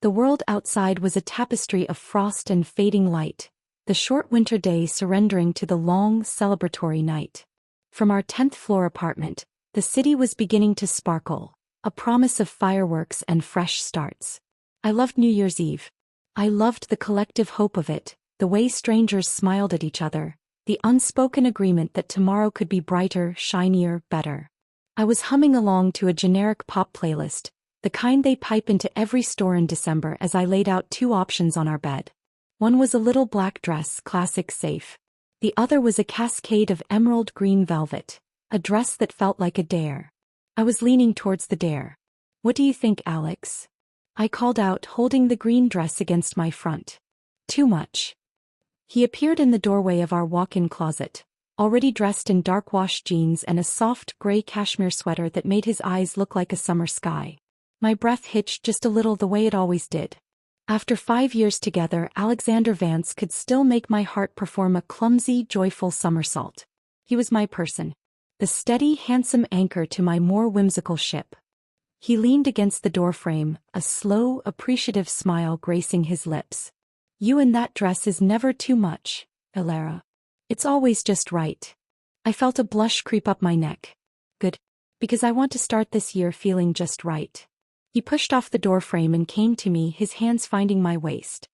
The world outside was a tapestry of frost and fading light, the short winter day surrendering to the long, celebratory night. From our 10th floor apartment, the city was beginning to sparkle, a promise of fireworks and fresh starts. I loved New Year's Eve. I loved the collective hope of it, the way strangers smiled at each other, the unspoken agreement that tomorrow could be brighter, shinier, better. I was humming along to a generic pop playlist, the kind they pipe into every store in December as I laid out two options on our bed. One was a little black dress, classic safe. The other was a cascade of emerald green velvet, a dress that felt like a dare. I was leaning towards the dare. "What do you think, Alex?" I called out, holding the green dress against my front. "Too much." He appeared in the doorway of our walk-in closet, already dressed in dark wash jeans and a soft gray cashmere sweater that made his eyes look like a summer sky. My breath hitched just a little the way it always did. After 5 years together, Alexander Vance could still make my heart perform a clumsy, joyful somersault. He was my person. The steady, handsome anchor to my more whimsical ship. He leaned against the doorframe, a slow, appreciative smile gracing his lips. "You in that dress is never too much, Elara. It's always just right." I felt a blush creep up my neck. Good. Because I want to start this year feeling just right. He pushed off the doorframe and came to me, his hands finding my waist.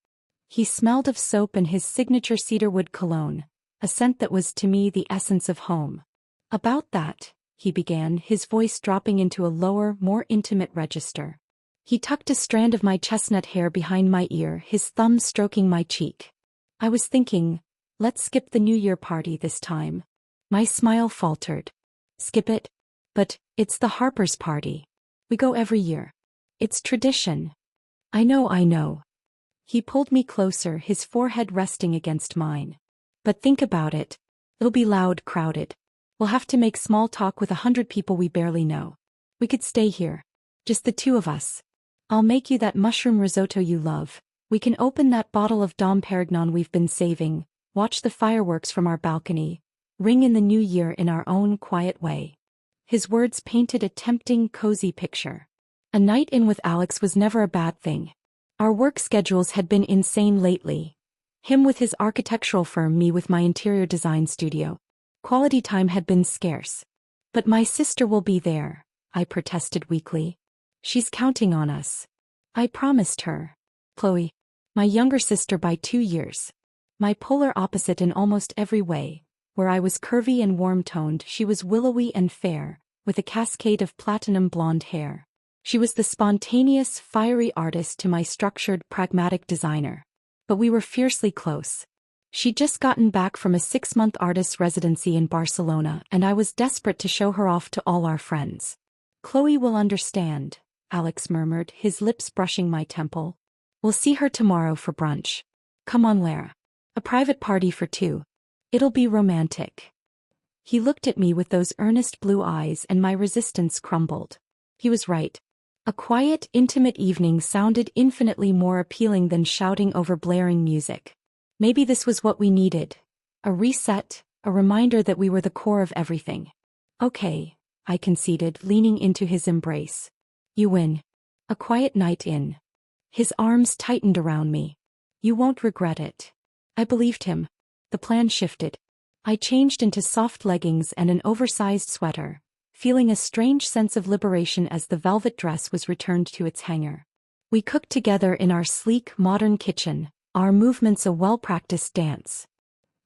He smelled of soap and his signature cedarwood cologne, a scent that was to me the essence of home. "About that," he began, his voice dropping into a lower, more intimate register. He tucked a strand of my chestnut hair behind my ear, his thumb stroking my cheek. "I was thinking, let's skip the New Year party this time." My smile faltered. "Skip it? But it's the Harper's party. We go every year. It's tradition." I know. He pulled me closer, his forehead resting against mine. "But think about it. It'll be loud, crowded. We'll have to make small talk with 100 people we barely know. We could stay here. Just the two of us. I'll make you that mushroom risotto you love. We can open that bottle of Dom Perignon we've been saving, watch the fireworks from our balcony, ring in the new year in our own quiet way." His words painted a tempting, cozy picture. A night in with Alex was never a bad thing. Our work schedules had been insane lately. Him with his architectural firm, me with my interior design studio. Quality time had been scarce. "But my sister will be there," I protested weakly. "She's counting on us." I promised her. Chloe. My younger sister by 2 years. My polar opposite in almost every way. Where I was curvy and warm-toned, she was willowy and fair, with a cascade of platinum blonde hair. She was the spontaneous, fiery artist to my structured, pragmatic designer. But we were fiercely close. She'd just gotten back from a 6-month artist's residency in Barcelona, and I was desperate to show her off to all our friends. "Chloe will understand," Alex murmured, his lips brushing my temple. "We'll see her tomorrow for brunch. Come on, Lara. A private party for 2. It'll be romantic." He looked at me with those earnest blue eyes and my resistance crumbled. He was right. A quiet, intimate evening sounded infinitely more appealing than shouting over blaring music. Maybe this was what we needed. A reset, a reminder that we were the core of everything. "Okay," I conceded, leaning into his embrace. "You win. A quiet night in." His arms tightened around me. "You won't regret it." I believed him. The plan shifted. I changed into soft leggings and an oversized sweater, feeling a strange sense of liberation as the velvet dress was returned to its hanger. We cooked together in our sleek, modern kitchen, our movements a well-practiced dance.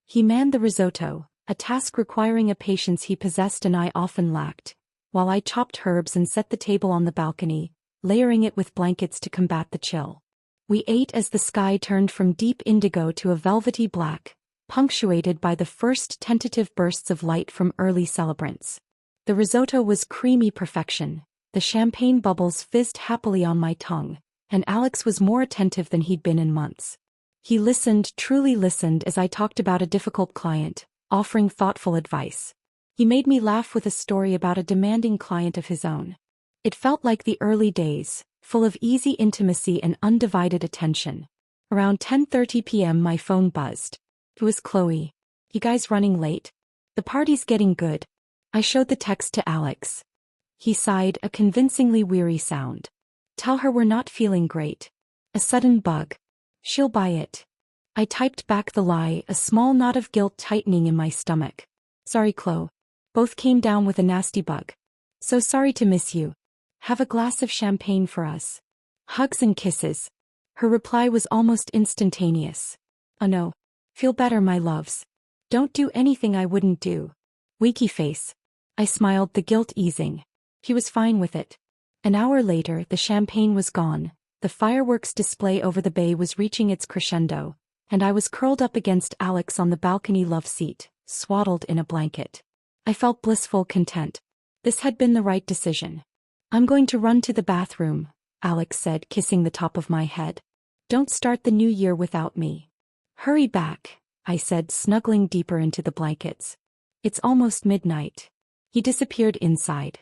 He manned the risotto, a task requiring a patience he possessed and I often lacked, while I chopped herbs and set the table on the balcony, layering it with blankets to combat the chill. We ate as the sky turned from deep indigo to a velvety black, punctuated by the first tentative bursts of light from early celebrants. The risotto was creamy perfection, the champagne bubbles fizzed happily on my tongue, and Alex was more attentive than he'd been in months. He listened, truly listened, as I talked about a difficult client, offering thoughtful advice. He made me laugh with a story about a demanding client of his own. It felt like the early days, full of easy intimacy and undivided attention. Around 10:30 p.m. my phone buzzed. It was Chloe. "You guys running late? The party's getting good." I showed the text to Alex. He sighed, a convincingly weary sound. "Tell her we're not feeling great." A sudden bug. She'll buy it. I typed back the lie, a small knot of guilt tightening in my stomach. Sorry, Chloe. Both came down with a nasty bug. So sorry to miss you. Have a glass of champagne for us. Hugs and kisses. Her reply was almost instantaneous. Oh no. Feel better, my loves. Don't do anything I wouldn't do. Weaky face. I smiled, the guilt easing. He was fine with it. An hour later, the champagne was gone, the fireworks display over the bay was reaching its crescendo, and I was curled up against Alex on the balcony love seat, swaddled in a blanket. I felt blissful content. This had been the right decision. I'm going to run to the bathroom, Alex said, kissing the top of my head. Don't start the new year without me. Hurry back, I said, snuggling deeper into the blankets. It's almost midnight. He disappeared inside.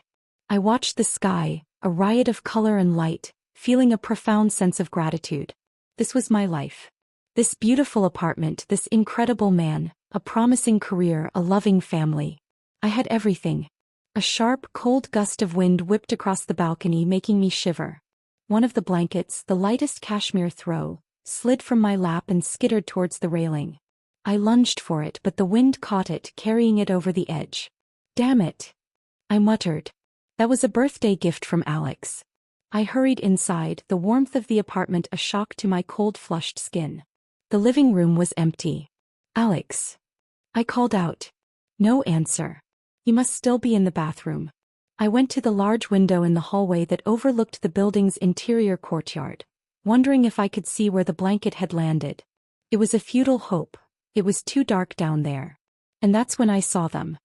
I watched the sky, a riot of color and light, feeling a profound sense of gratitude. This was my life. This beautiful apartment, this incredible man, a promising career, a loving family. I had everything. A sharp, cold gust of wind whipped across the balcony, making me shiver. One of the blankets, the lightest cashmere throw, slid from my lap and skittered towards the railing. I lunged for it, but the wind caught it, carrying it over the edge. Damn it! I muttered. That was a birthday gift from Alex. I hurried inside, the warmth of the apartment a shock to my cold, flushed skin. The living room was empty. Alex. I called out. No answer. He must still be in the bathroom. I went to the large window in the hallway that overlooked the building's interior courtyard, wondering if I could see where the blanket had landed. It was a futile hope. It was too dark down there. And that's when I saw them.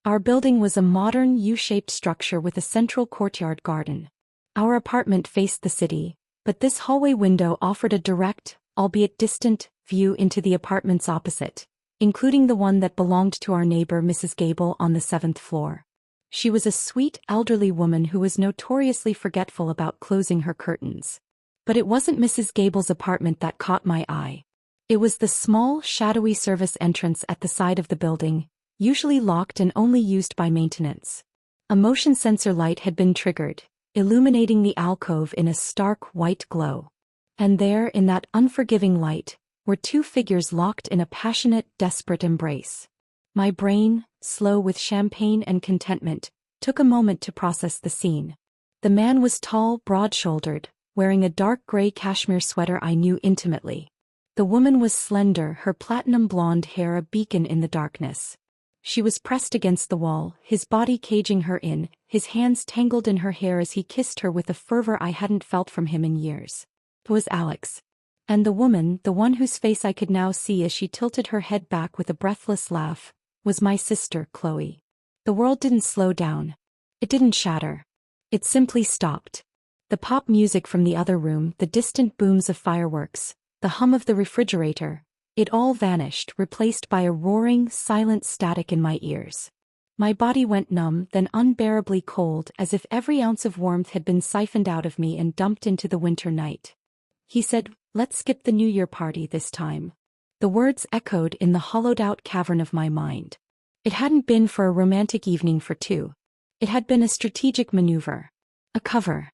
Our building was a modern U-shaped structure with a central courtyard garden. Our apartment faced the city, but this hallway window offered a direct, albeit distant, view into the apartments opposite, including the one that belonged to our neighbor Mrs. Gable on the 7th floor. She was a sweet, elderly woman who was notoriously forgetful about closing her curtains. But it wasn't Mrs. Gable's apartment that caught my eye. It was the small, shadowy service entrance at the side of the building, usually locked and only used by maintenance. A motion sensor light had been triggered, illuminating the alcove in a stark white glow. And there, in that unforgiving light, were two figures locked in a passionate, desperate embrace. My brain, slow with champagne and contentment, took a moment to process the scene. The man was tall, broad-shouldered, wearing a dark gray cashmere sweater I knew intimately. The woman was slender, her platinum blonde hair a beacon in the darkness. She was pressed against the wall, his body caging her in, his hands tangled in her hair as he kissed her with a fervor I hadn't felt from him in years. It was Alex. And the woman, the one whose face I could now see as she tilted her head back with a breathless laugh, was my sister, Chloe. The world didn't slow down. It didn't shatter. It simply stopped. The pop music from the other room, the distant booms of fireworks, the hum of the refrigerator, it all vanished, replaced by a roaring, silent static in my ears. My body went numb, then unbearably cold, as if every ounce of warmth had been siphoned out of me and dumped into the winter night. He said, "Let's skip the New Year party this time." The words echoed in the hollowed-out cavern of my mind. It hadn't been for a romantic evening for two. It had been a strategic maneuver. A cover.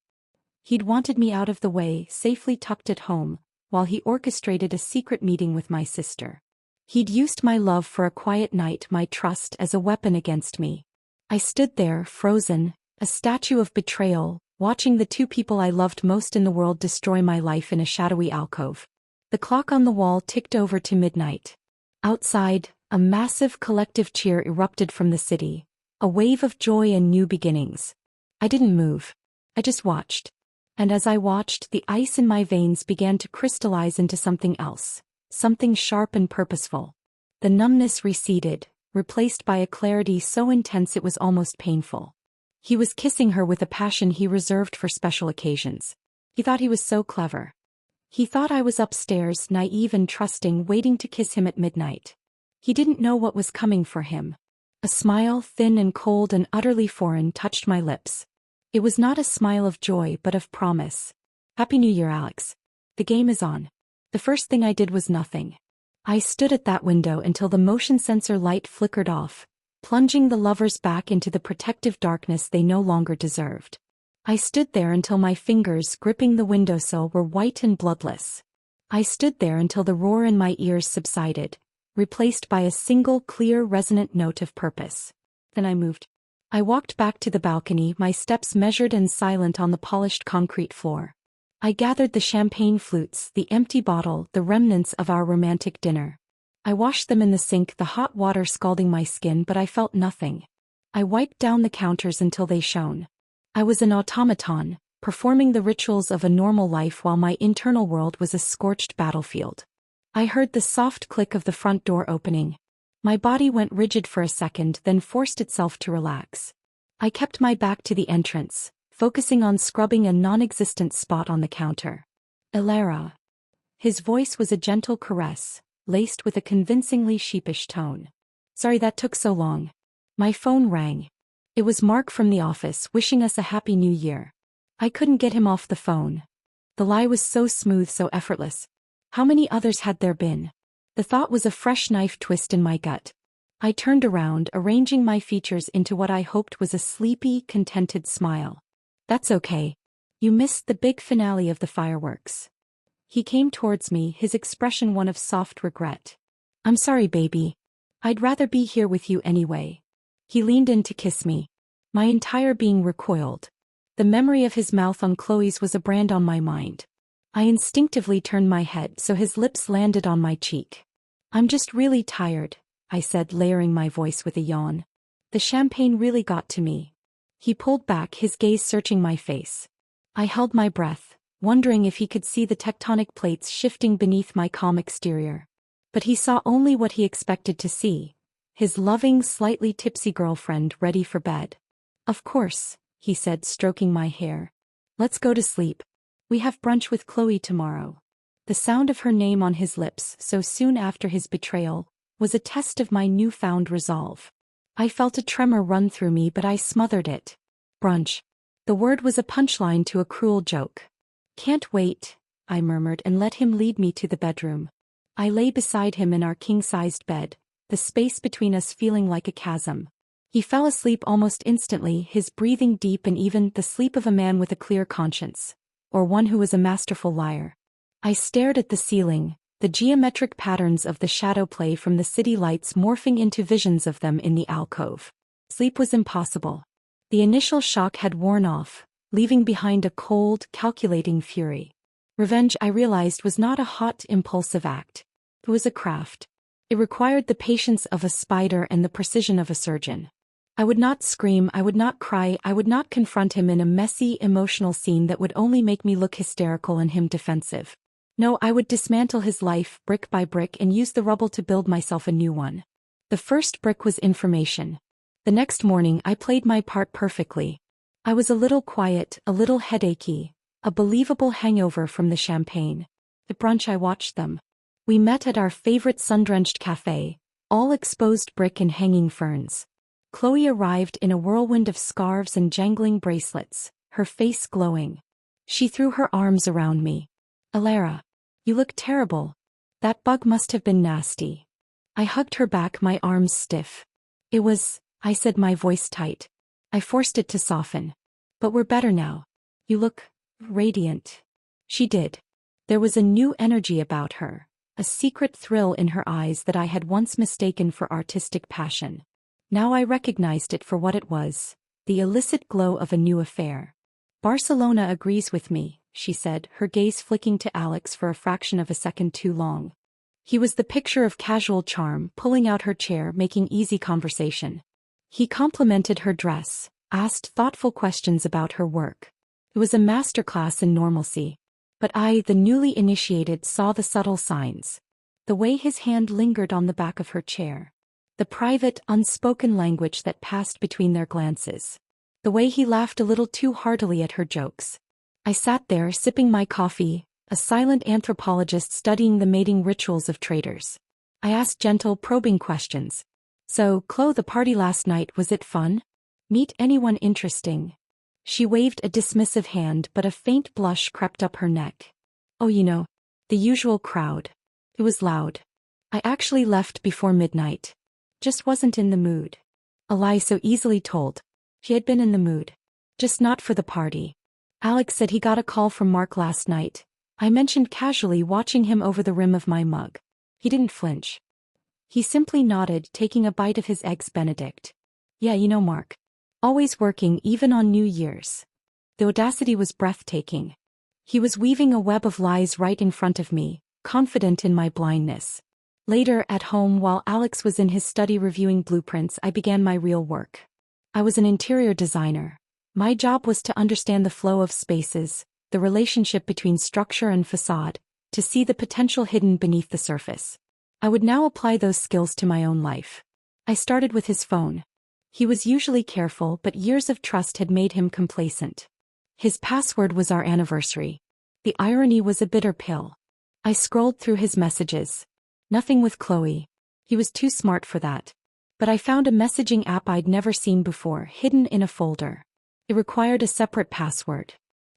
He'd wanted me out of the way, safely tucked at home, while he orchestrated a secret meeting with my sister. He'd used my love for a quiet night, my trust, as a weapon against me. I stood there, frozen, a statue of betrayal, watching the two people I loved most in the world destroy my life in a shadowy alcove. The clock on the wall ticked over to midnight. Outside, a massive collective cheer erupted from the city, a wave of joy and new beginnings. I didn't move. I just watched. And as I watched, the ice in my veins began to crystallize into something else, something sharp and purposeful. The numbness receded, replaced by a clarity so intense it was almost painful. He was kissing her with a passion he reserved for special occasions. He thought he was so clever. He thought I was upstairs, naive and trusting, waiting to kiss him at midnight. He didn't know what was coming for him. A smile, thin and cold and utterly foreign, touched my lips. It was not a smile of joy but of promise. "Happy New Year, Alex. The game is on." The first thing I did was nothing. I stood at that window until the motion sensor light flickered off, plunging the lovers back into the protective darkness they no longer deserved. I stood there until my fingers gripping the windowsill were white and bloodless. I stood there until the roar in my ears subsided, replaced by a single clear resonant note of purpose. Then I moved. I walked back to the balcony, my steps measured and silent on the polished concrete floor. I gathered the champagne flutes, the empty bottle, the remnants of our romantic dinner. I washed them in the sink, the hot water scalding my skin, but I felt nothing. I wiped down the counters until they shone. I was an automaton, performing the rituals of a normal life while my internal world was a scorched battlefield. I heard the soft click of the front door opening. My body went rigid for a second, then forced itself to relax. I kept my back to the entrance, focusing on scrubbing a non-existent spot on the counter. Elara. His voice was a gentle caress, laced with a convincingly sheepish tone. Sorry that took so long. My phone rang. It was Mark from the office, wishing us a happy new year. I couldn't get him off the phone. The lie was so smooth, so effortless. How many others had there been? The thought was a fresh knife twist in my gut. I turned around, arranging my features into what I hoped was a sleepy, contented smile. That's okay. You missed the big finale of the fireworks. He came towards me, his expression one of soft regret. I'm sorry, baby. I'd rather be here with you anyway. He leaned in to kiss me. My entire being recoiled. The memory of his mouth on Chloe's was a brand on my mind. I instinctively turned my head so his lips landed on my cheek. I'm just really tired, I said, layering my voice with a yawn. The champagne really got to me. He pulled back, his gaze searching my face. I held my breath, wondering if he could see the tectonic plates shifting beneath my calm exterior. But he saw only what he expected to see. His loving, slightly tipsy girlfriend ready for bed. Of course, he said, stroking my hair. Let's go to sleep. We have brunch with Chloe tomorrow. The sound of her name on his lips so soon after his betrayal was a test of my newfound resolve. I felt a tremor run through me, but I smothered it. Brunch. The word was a punchline to a cruel joke. Can't wait, I murmured and let him lead me to the bedroom. I lay beside him in our king-sized bed, the space between us feeling like a chasm. He fell asleep almost instantly, his breathing deep and even, the sleep of a man with a clear conscience, or one who was a masterful liar. I stared at the ceiling, the geometric patterns of the shadow play from the city lights morphing into visions of them in the alcove. Sleep was impossible. The initial shock had worn off, leaving behind a cold, calculating fury. Revenge, I realized, was not a hot, impulsive act. It was a craft. It required the patience of a spider and the precision of a surgeon. I would not scream, I would not cry, I would not confront him in a messy, emotional scene that would only make me look hysterical and him defensive. No, I would dismantle his life, brick by brick, and use the rubble to build myself a new one. The first brick was information. The next morning I played my part perfectly. I was a little quiet, a little headachy, a believable hangover from the champagne. At brunch I watched them. We met at our favorite sun-drenched cafe, all exposed brick and hanging ferns. Chloe arrived in a whirlwind of scarves and jangling bracelets, her face glowing. She threw her arms around me. Elara. You look terrible. That bug must have been nasty. I hugged her back, my arms stiff. It was, I said, my voice tight. I forced it to soften. But we're better now. You look radiant. She did. There was a new energy about her, a secret thrill in her eyes that I had once mistaken for artistic passion. Now I recognized it for what it was, the illicit glow of a new affair. Barcelona agrees with me, she said, her gaze flicking to Alex for a fraction of a second too long. He was the picture of casual charm, pulling out her chair, making easy conversation. He complimented her dress, asked thoughtful questions about her work. It was a masterclass in normalcy. But I, the newly initiated, saw the subtle signs. The way his hand lingered on the back of her chair. The private, unspoken language that passed between their glances. The way he laughed a little too heartily at her jokes. I sat there sipping my coffee, a silent anthropologist studying the mating rituals of traders. I asked gentle, probing questions. So, Chloe, the party last night, was it fun? Meet anyone interesting? She waved a dismissive hand, but a faint blush crept up her neck. Oh, the usual crowd. It was loud. I actually left before midnight. Just wasn't in the mood. A lie so easily told. She had been in the mood. Just not for the party. Alex said he got a call from Mark last night. I mentioned casually watching him over the rim of my mug. He didn't flinch. He simply nodded, taking a bite of his Eggs Benedict. Yeah, you know Mark. Always working, even on New Year's. The audacity was breathtaking. He was weaving a web of lies right in front of me, confident in my blindness. Later, at home while Alex was in his study reviewing blueprints, I began my real work. I was an interior designer. My job was to understand the flow of spaces, the relationship between structure and facade, to see the potential hidden beneath the surface. I would now apply those skills to my own life. I started with his phone. He was usually careful, but years of trust had made him complacent. His password was our anniversary. The irony was a bitter pill. I scrolled through his messages. Nothing with Chloe. He was too smart for that. But I found a messaging app I'd never seen before, hidden in a folder. It required a separate password.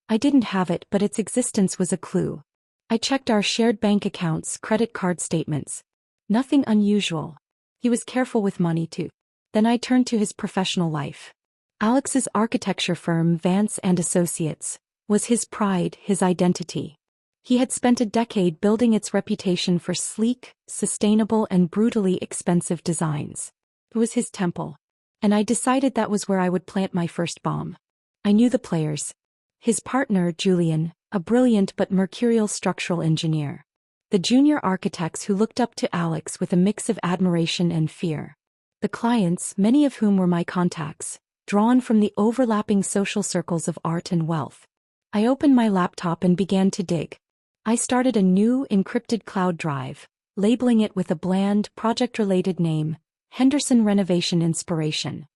I didn't have it, but its existence was a clue. I checked our shared bank accounts, credit card statements. Nothing unusual. He was careful with money too. Then I turned to his professional life. Alex's architecture firm, Vance and Associates, was his pride, his identity. He had spent a decade building its reputation for sleek, sustainable, and brutally expensive designs. It was his temple. And I decided that was where I would plant my first bomb. I knew the players. His partner, Julian, a brilliant but mercurial structural engineer. The junior architects who looked up to Alex with a mix of admiration and fear. The clients, many of whom were my contacts, drawn from the overlapping social circles of art and wealth. I opened my laptop and began to dig. I started a new encrypted cloud drive, labeling it with a bland, project-related name, Henderson Renovation Inspiration.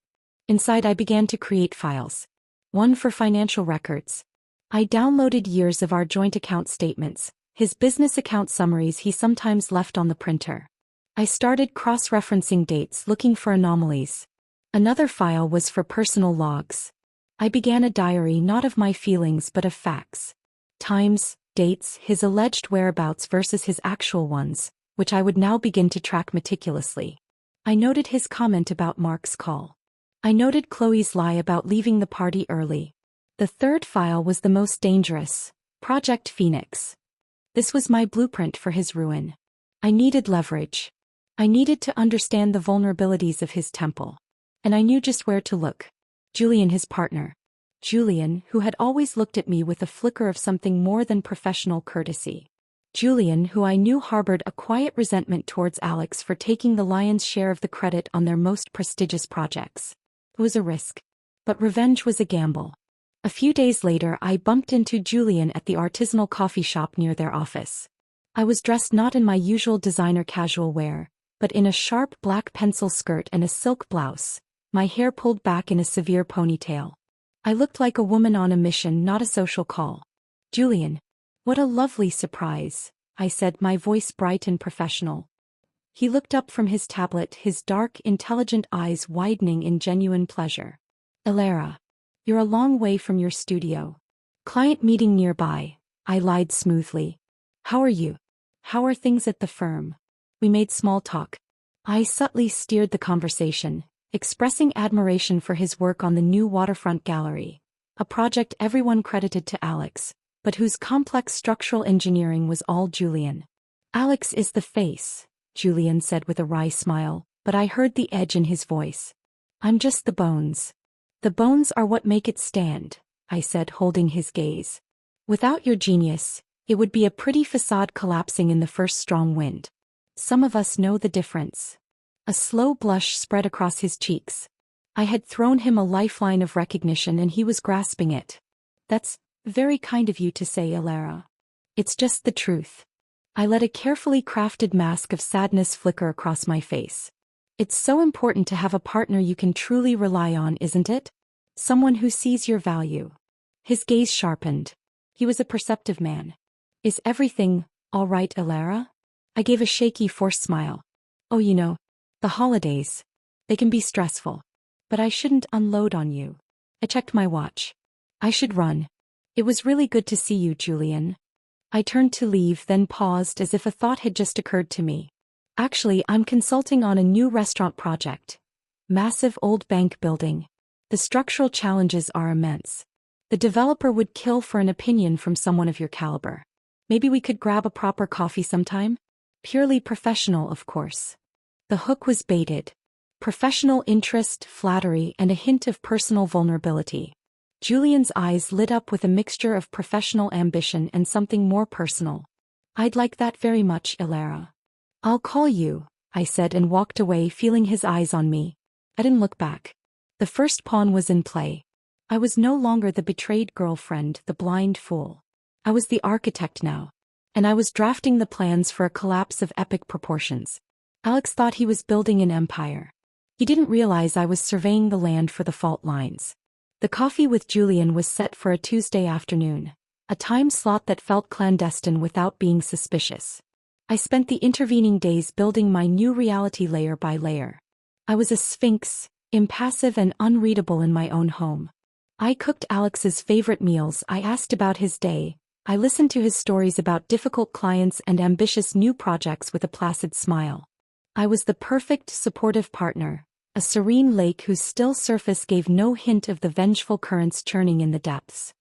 Inside I began to create files. One for financial records. I downloaded years of our joint account statements, his business account summaries he sometimes left on the printer. I started cross-referencing dates, looking for anomalies. Another file was for personal logs. I began a diary not of my feelings but of facts. Times, dates, his alleged whereabouts versus his actual ones, which I would now begin to track meticulously. I noted his comment about Mark's call. I noted Chloe's lie about leaving the party early. The third file was the most dangerous, Project Phoenix. This was my blueprint for his ruin. I needed leverage. I needed to understand the vulnerabilities of his temple. And I knew just where to look. Julian, his partner. Julian, who had always looked at me with a flicker of something more than professional courtesy. Julian, who I knew harbored a quiet resentment towards Alex for taking the lion's share of the credit on their most prestigious projects. It was a risk. But revenge was a gamble. A few days later I bumped into Julian at the artisanal coffee shop near their office. I was dressed not in my usual designer casual wear, but in a sharp black pencil skirt and a silk blouse, my hair pulled back in a severe ponytail. I looked like a woman on a mission, not a social call. Julian. What a lovely surprise, I said, my voice bright and professional. He looked up from his tablet, his dark, intelligent eyes widening in genuine pleasure. Elara. You're a long way from your studio. Client meeting nearby, I lied smoothly. How are you? How are things at the firm? We made small talk. I subtly steered the conversation, expressing admiration for his work on the new waterfront gallery, a project everyone credited to Alex, but whose complex structural engineering was all Julian. Alex is the face, Julian said with a wry smile, but I heard the edge in his voice. I'm just the bones. The bones are what make it stand, I said, holding his gaze. Without your genius, it would be a pretty facade collapsing in the first strong wind. Some of us know the difference. A slow blush spread across his cheeks. I had thrown him a lifeline of recognition and he was grasping it. That's very kind of you to say, Elara. It's just the truth. I let a carefully crafted mask of sadness flicker across my face. It's so important to have a partner you can truly rely on, isn't it? Someone who sees your value. His gaze sharpened. He was a perceptive man. Is everything all right, Elara? I gave a shaky, forced smile. Oh, the holidays. They can be stressful. But I shouldn't unload on you. I checked my watch. I should run. It was really good to see you, Julian. I turned to leave, then paused as if a thought had just occurred to me. Actually, I'm consulting on a new restaurant project. Massive old bank building. The structural challenges are immense. The developer would kill for an opinion from someone of your caliber. Maybe we could grab a proper coffee sometime? Purely professional, of course. The hook was baited. Professional interest, flattery, and a hint of personal vulnerability. Julian's eyes lit up with a mixture of professional ambition and something more personal. I'd like that very much, Ilara. I'll call you, I said and walked away, feeling his eyes on me. I didn't look back. The first pawn was in play. I was no longer the betrayed girlfriend, the blind fool. I was the architect now. And I was drafting the plans for a collapse of epic proportions. Alex thought he was building an empire. He didn't realize I was surveying the land for the fault lines. The coffee with Julian was set for a Tuesday afternoon, a time slot that felt clandestine without being suspicious. I spent the intervening days building my new reality layer by layer. I was a sphinx, impassive and unreadable in my own home. I cooked Alex's favorite meals, I asked about his day, I listened to his stories about difficult clients and ambitious new projects with a placid smile. I was the perfect, supportive partner, a serene lake whose still surface gave no hint of the vengeful currents churning in the depths.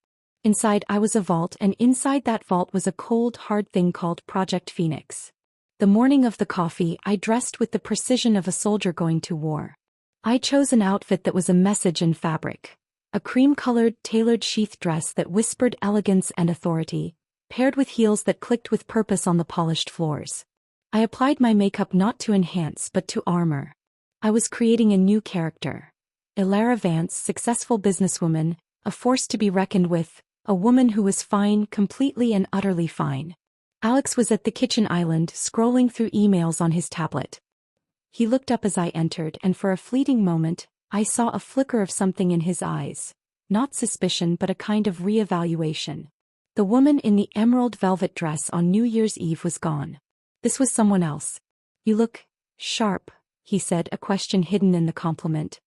Inside I was a vault, and inside that vault was a cold, hard thing called Project Phoenix. The morning of the coffee, I dressed with the precision of a soldier going to war. I chose an outfit that was a message in fabric. A cream-colored, tailored sheath dress that whispered elegance and authority, paired with heels that clicked with purpose on the polished floors. I applied my makeup not to enhance but to armor. I was creating a new character. Ilara Vance, successful businesswoman, a force to be reckoned with, a woman who was fine, completely and utterly fine. Alex was at the kitchen island, scrolling through emails on his tablet. He looked up as I entered, and for a fleeting moment, I saw a flicker of something in his eyes. Not suspicion but a kind of re-evaluation. The woman in the emerald velvet dress on New Year's Eve was gone. This was someone else. You look sharp, he said, a question hidden in the compliment.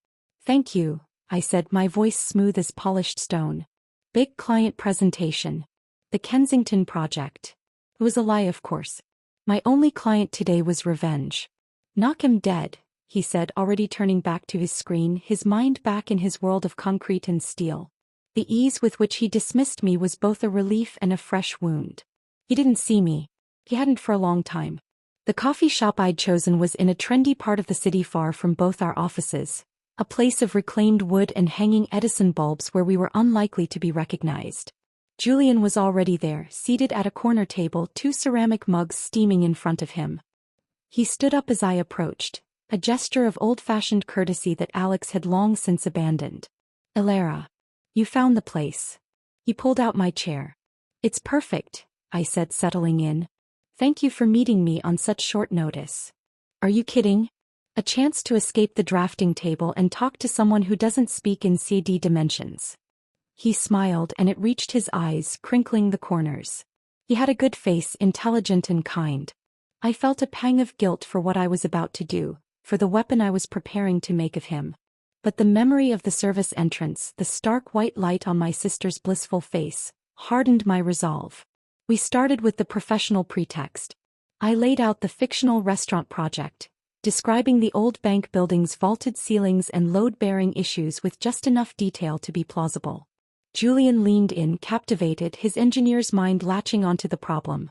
Thank you, I said, my voice smooth as polished stone. Big client presentation. The Kensington project. It was a lie, of course. My only client today was revenge. Knock him dead, he said, already turning back to his screen, his mind back in his world of concrete and steel. The ease with which he dismissed me was both a relief and a fresh wound. He didn't see me. He hadn't for a long time. The coffee shop I'd chosen was in a trendy part of the city far from both our offices, a place of reclaimed wood and hanging Edison bulbs where we were unlikely to be recognized. Julian was already there, seated at a corner table, 2 ceramic mugs steaming in front of him. He stood up as I approached, a gesture of old-fashioned courtesy that Alex had long since abandoned. Ilara. You found the place. He pulled out my chair. It's perfect, I said, settling in. Thank you for meeting me on such short notice. Are you kidding? A chance to escape the drafting table and talk to someone who doesn't speak in CD dimensions. He smiled, and it reached his eyes, crinkling the corners. He had a good face, intelligent and kind. I felt a pang of guilt for what I was about to do, for the weapon I was preparing to make of him. But the memory of the service entrance, the stark white light on my sister's blissful face, hardened my resolve. We started with the professional pretext. I laid out the fictional restaurant project, describing the old bank building's vaulted ceilings and load-bearing issues with just enough detail to be plausible. Julian leaned in, captivated, his engineer's mind latching onto the problem.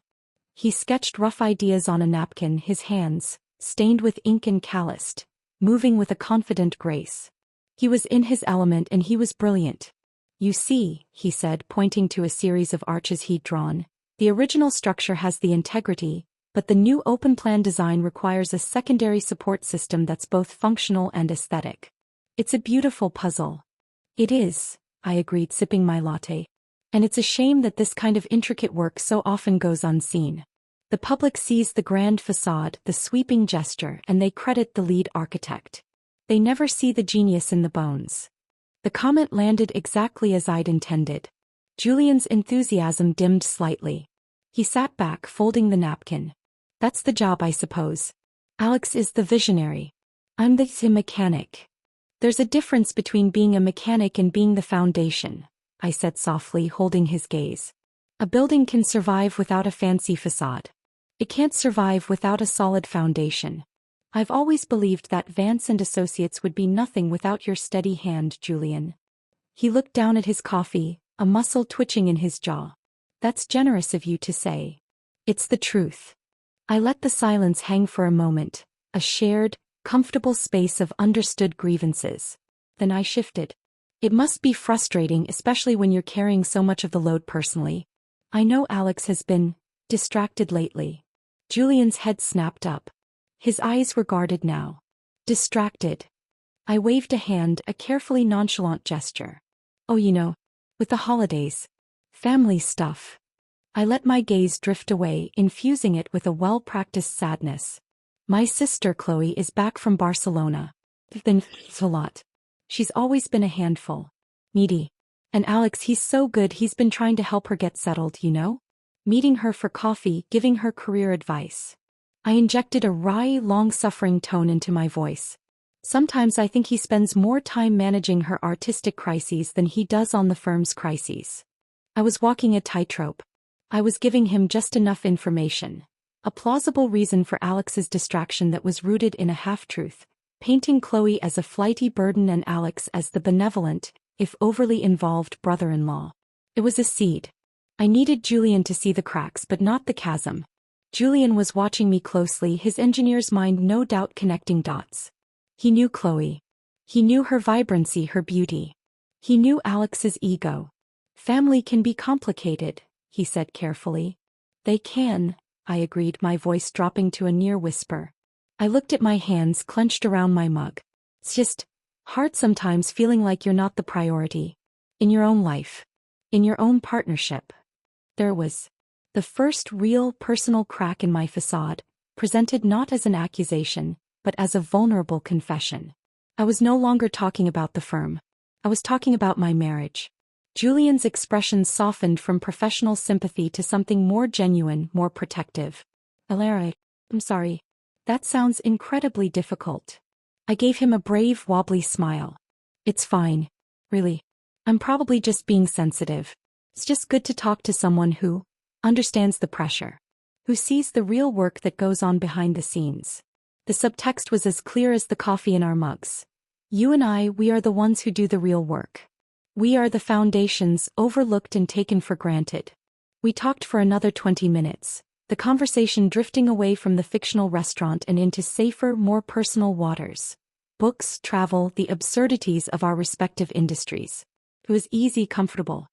He sketched rough ideas on a napkin, his hands, stained with ink and calloused, moving with a confident grace. He was in his element and he was brilliant. You see, he said, pointing to a series of arches he'd drawn, the original structure has the integrity, but the new open-plan design requires a secondary support system that's both functional and aesthetic. It's a beautiful puzzle. It is, I agreed, sipping my latte. And it's a shame that this kind of intricate work so often goes unseen. The public sees the grand facade, the sweeping gesture, and they credit the lead architect. They never see the genius in the bones. The comment landed exactly as I'd intended. Julian's enthusiasm dimmed slightly. He sat back, folding the napkin. That's the job, I suppose. Alex is the visionary. I'm the mechanic. There's a difference between being a mechanic and being the foundation, I said softly, holding his gaze. A building can survive without a fancy facade. It can't survive without a solid foundation. I've always believed that Vance and Associates would be nothing without your steady hand, Julian. He looked down at his coffee, a muscle twitching in his jaw. That's generous of you to say. It's the truth. I let the silence hang for a moment, a shared, comfortable space of understood grievances. Then I shifted. It must be frustrating, especially when you're carrying so much of the load personally. I know Alex has been distracted lately. Julian's head snapped up. His eyes were guarded now. Distracted. I waved a hand, a carefully nonchalant gesture. Oh, with the holidays. Family stuff. I let my gaze drift away, infusing it with a well-practiced sadness. My sister Chloe is back from Barcelona. Then a lot. She's always been a handful. Needy. And Alex, he's so good, he's been trying to help her get settled, Meeting her for coffee, giving her career advice. I injected a wry, long-suffering tone into my voice. Sometimes I think he spends more time managing her artistic crises than he does on the firm's crises. I was walking a tightrope. I was giving him just enough information. A plausible reason for Alex's distraction that was rooted in a half-truth, painting Chloe as a flighty burden and Alex as the benevolent, if overly involved brother-in-law. It was a seed. I needed Julian to see the cracks but not the chasm. Julian was watching me closely, his engineer's mind no doubt connecting dots. He knew Chloe. He knew her vibrancy, her beauty. He knew Alex's ego. Family can be complicated, he said carefully. They can, I agreed, my voice dropping to a near whisper. I looked at my hands clenched around my mug. It's just hard sometimes feeling like you're not the priority. In your own life. In your own partnership. There was the first real personal crack in my facade, presented not as an accusation, but as a vulnerable confession. I was no longer talking about the firm. I was talking about my marriage. Julian's expression softened from professional sympathy to something more genuine, more protective. Alara, I'm sorry. That sounds incredibly difficult. I gave him a brave, wobbly smile. It's fine. Really. I'm probably just being sensitive. It's just good to talk to someone who understands the pressure, who sees the real work that goes on behind the scenes. The subtext was as clear as the coffee in our mugs. You and I, we are the ones who do the real work. We are the foundations, overlooked and taken for granted. We talked for another 20 minutes, the conversation drifting away from the fictional restaurant and into safer, more personal waters. Books, travel, the absurdities of our respective industries. It was easy, comfortable.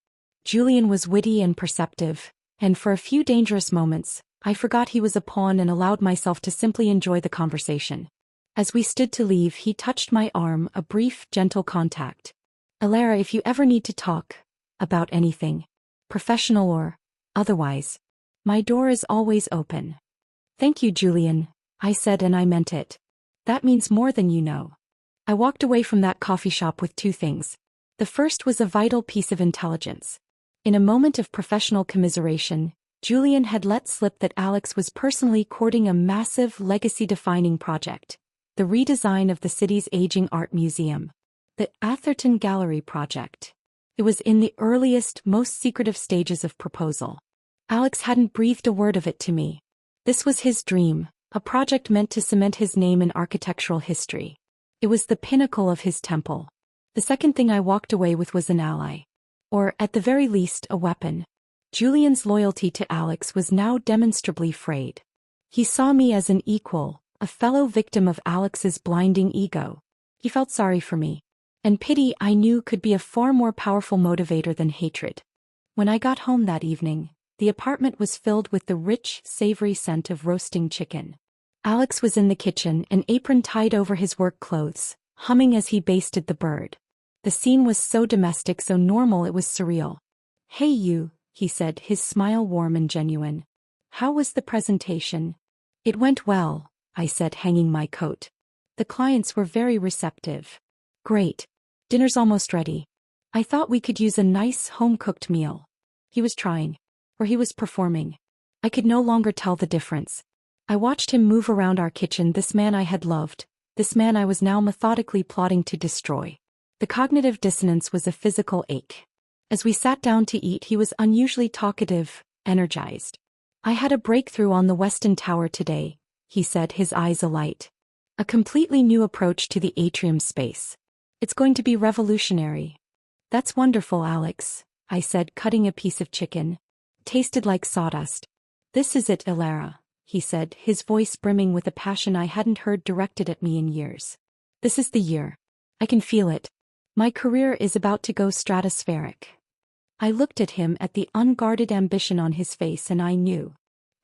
Julian was witty and perceptive, and for a few dangerous moments, I forgot he was a pawn and allowed myself to simply enjoy the conversation. As we stood to leave, he touched my arm, a brief, gentle contact. Alara, if you ever need to talk about anything, professional or otherwise, my door is always open. Thank you, Julian, I said, and I meant it. That means more than you know. I walked away from that coffee shop with two things. The first was a vital piece of intelligence. In a moment of professional commiseration, Julian had let slip that Alex was personally courting a massive legacy-defining project, the redesign of the city's aging art museum, the Atherton Gallery project. It was in the earliest, most secretive stages of proposal. Alex hadn't breathed a word of it to me. This was his dream, a project meant to cement his name in architectural history. It was the pinnacle of his temple. The second thing I walked away with was an ally. Or, at the very least, a weapon. Julian's loyalty to Alex was now demonstrably frayed. He saw me as an equal, a fellow victim of Alex's blinding ego. He felt sorry for me. And pity, I knew, could be a far more powerful motivator than hatred. When I got home that evening, the apartment was filled with the rich, savory scent of roasting chicken. Alex was in the kitchen, an apron tied over his work clothes, humming as he basted the bird. The scene was so domestic, so normal, it was surreal. Hey you, he said, his smile warm and genuine. How was the presentation? It went well, I said, hanging my coat. The clients were very receptive. Great. Dinner's almost ready. I thought we could use a nice home-cooked meal. He was trying. Or he was performing. I could no longer tell the difference. I watched him move around our kitchen, this man I had loved, this man I was now methodically plotting to destroy. The cognitive dissonance was a physical ache. As we sat down to eat, he was unusually talkative, energized. I had a breakthrough on the Weston Tower today, he said, his eyes alight. A completely new approach to the atrium space. It's going to be revolutionary. That's wonderful, Alex, I said, cutting a piece of chicken. Tasted like sawdust. This is it, Ilara, he said, his voice brimming with a passion I hadn't heard directed at me in years. This is the year. I can feel it. My career is about to go stratospheric. I looked at him, at the unguarded ambition on his face, and I knew.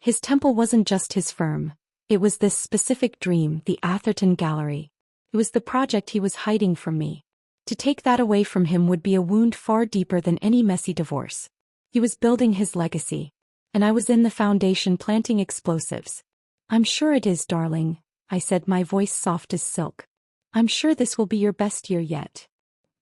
His temple wasn't just his firm. It was this specific dream, the Atherton Gallery. It was the project he was hiding from me. To take that away from him would be a wound far deeper than any messy divorce. He was building his legacy. And I was in the foundation planting explosives. I'm sure it is, darling, I said, my voice soft as silk. I'm sure this will be your best year yet.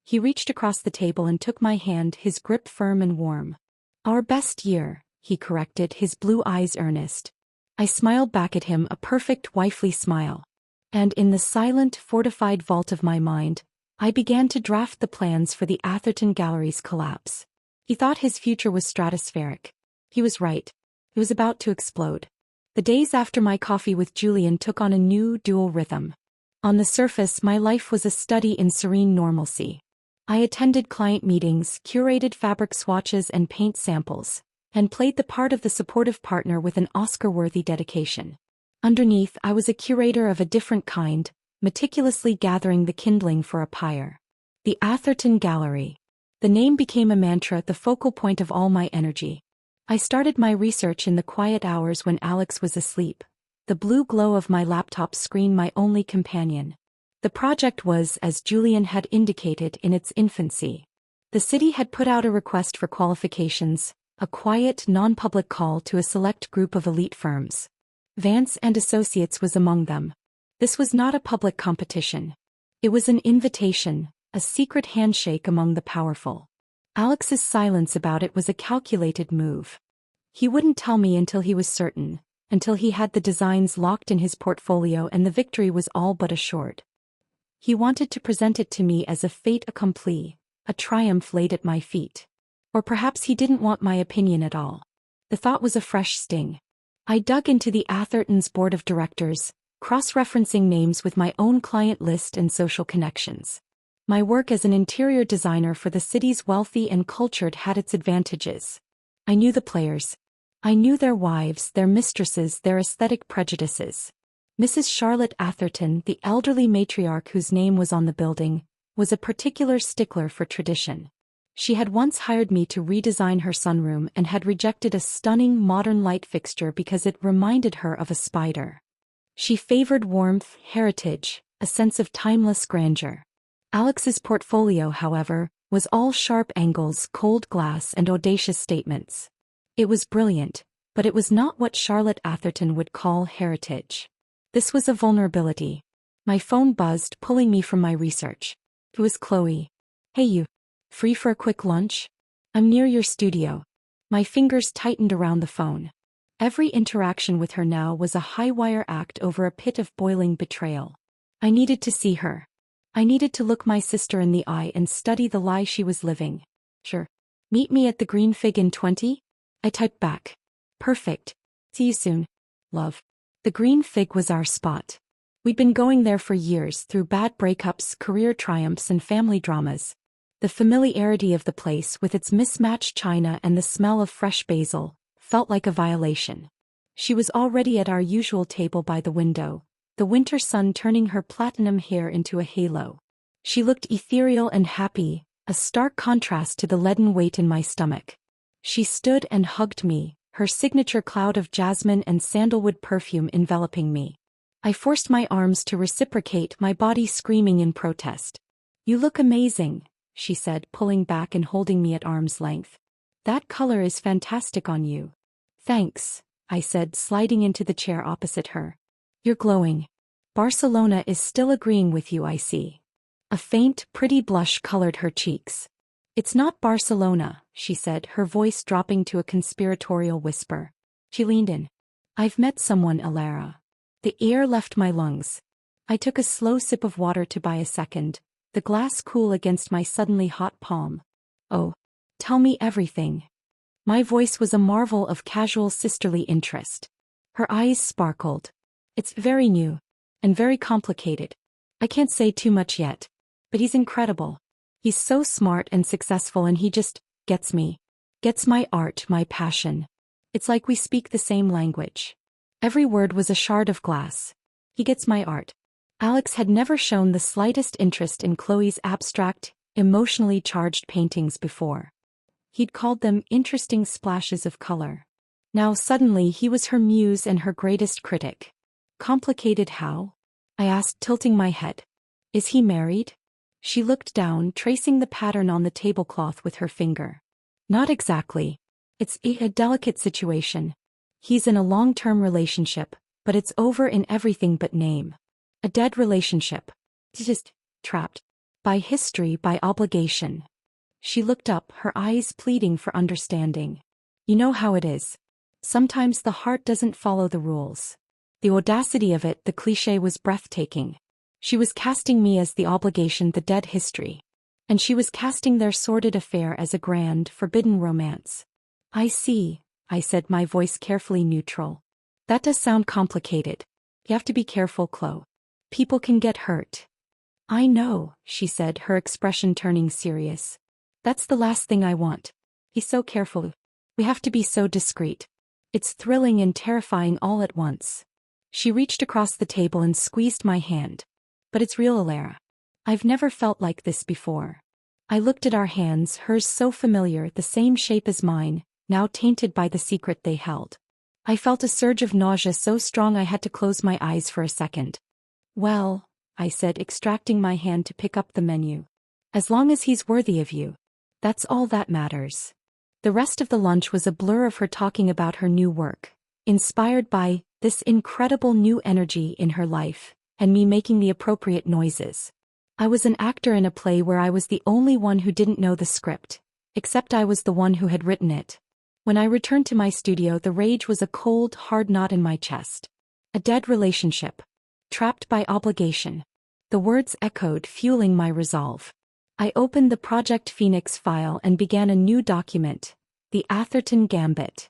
He reached across the table and took my hand, his grip firm and warm. Our best year, he corrected, his blue eyes earnest. I smiled back at him, a perfect wifely smile. And in the silent, fortified vault of my mind, I began to draft the plans for the Atherton Gallery's collapse. He thought his future was stratospheric. He was right. It was about to explode. The days after my coffee with Julian took on a new, dual rhythm. On the surface, my life was a study in serene normalcy. I attended client meetings, curated fabric swatches and paint samples, and played the part of the supportive partner with an Oscar-worthy dedication. Underneath, I was a curator of a different kind, meticulously gathering the kindling for a pyre. The Atherton Gallery. The name became a mantra, the focal point of all my energy. I started my research in the quiet hours when Alex was asleep, the blue glow of my laptop screen my only companion. The project was, as Julian had indicated, in its infancy. The city had put out a request for qualifications, a quiet, non-public call to a select group of elite firms. Vance and Associates was among them. This was not a public competition. It was an invitation, a secret handshake among the powerful. Alex's silence about it was a calculated move. He wouldn't tell me until he was certain, until he had the designs locked in his portfolio and the victory was all but assured. He wanted to present it to me as a fait accompli, a triumph laid at my feet. Or perhaps he didn't want my opinion at all. The thought was a fresh sting. I dug into the Atherton's board of directors, cross-referencing names with my own client list and social connections. My work as an interior designer for the city's wealthy and cultured had its advantages. I knew the players. I knew their wives, their mistresses, their aesthetic prejudices. Mrs. Charlotte Atherton, the elderly matriarch whose name was on the building, was a particular stickler for tradition. She had once hired me to redesign her sunroom and had rejected a stunning modern light fixture because it reminded her of a spider. She favored warmth, heritage, a sense of timeless grandeur. Alex's portfolio, however, was all sharp angles, cold glass, and audacious statements. It was brilliant, but it was not what Charlotte Atherton would call heritage. This was a vulnerability. My phone buzzed, pulling me from my research. It was Chloe. Hey you. Free for a quick lunch? I'm near your studio. My fingers tightened around the phone. Every interaction with her now was a high-wire act over a pit of boiling betrayal. I needed to see her. I needed to look my sister in the eye and study the lie she was living. Sure. Meet me at the Green Fig in 20? I typed back. Perfect. See you soon. Love. The Green Fig was our spot. We'd been going there for years through bad breakups, career triumphs, and family dramas. The familiarity of the place with its mismatched china and the smell of fresh basil felt like a violation. She was already at our usual table by the window, the winter sun turning her platinum hair into a halo. She looked ethereal and happy, a stark contrast to the leaden weight in my stomach. She stood and hugged me, her signature cloud of jasmine and sandalwood perfume enveloping me. I forced my arms to reciprocate, my body screaming in protest. You look amazing, she said, pulling back and holding me at arm's length. That color is fantastic on you. Thanks, I said, sliding into the chair opposite her. You're glowing. Barcelona is still agreeing with you, I see. A faint, pretty blush colored her cheeks. It's not Barcelona, she said, her voice dropping to a conspiratorial whisper. She leaned in. I've met someone, Ilara. The air left my lungs. I took a slow sip of water to buy a second, the glass cool against my suddenly hot palm. Oh, tell me everything. My voice was a marvel of casual sisterly interest. Her eyes sparkled. It's very new. And very complicated. I can't say too much yet. But he's incredible. He's so smart and successful and he Gets me. Gets my art, my passion. It's like we speak the same language. Every word was a shard of glass. He gets my art. Alex had never shown the slightest interest in Chloe's abstract, emotionally charged paintings before. He'd called them interesting splashes of color. Now suddenly he was her muse and her greatest critic. Complicated how? I asked, tilting my head. Is he married? She looked down, tracing the pattern on the tablecloth with her finger. Not exactly. It's a delicate situation. He's in a long-term relationship, but it's over in everything but name. A dead relationship. Just trapped. By history, by obligation. She looked up, her eyes pleading for understanding. You know how it is. Sometimes the heart doesn't follow the rules. The audacity of it, the cliché, was breathtaking. She was casting me as the obligation, the dead history. And she was casting their sordid affair as a grand, forbidden romance. I see, I said, my voice carefully neutral. That does sound complicated. You have to be careful, Chloe. People can get hurt. I know, she said, her expression turning serious. That's the last thing I want. He's so careful. We have to be so discreet. It's thrilling and terrifying all at once. She reached across the table and squeezed my hand. But it's real, Alara. I've never felt like this before. I looked at our hands, hers so familiar, the same shape as mine, now tainted by the secret they held. I felt a surge of nausea so strong I had to close my eyes for a second. Well, I said, extracting my hand to pick up the menu. As long as he's worthy of you. That's all that matters. The rest of the lunch was a blur of her talking about her new work, inspired by this incredible new energy in her life, and me making the appropriate noises. I was an actor in a play where I was the only one who didn't know the script, except I was the one who had written it. When I returned to my studio, the rage was a cold, hard knot in my chest. A dead relationship. Trapped by obligation. The words echoed, fueling my resolve. I opened the Project Phoenix file and began a new document, the Atherton Gambit.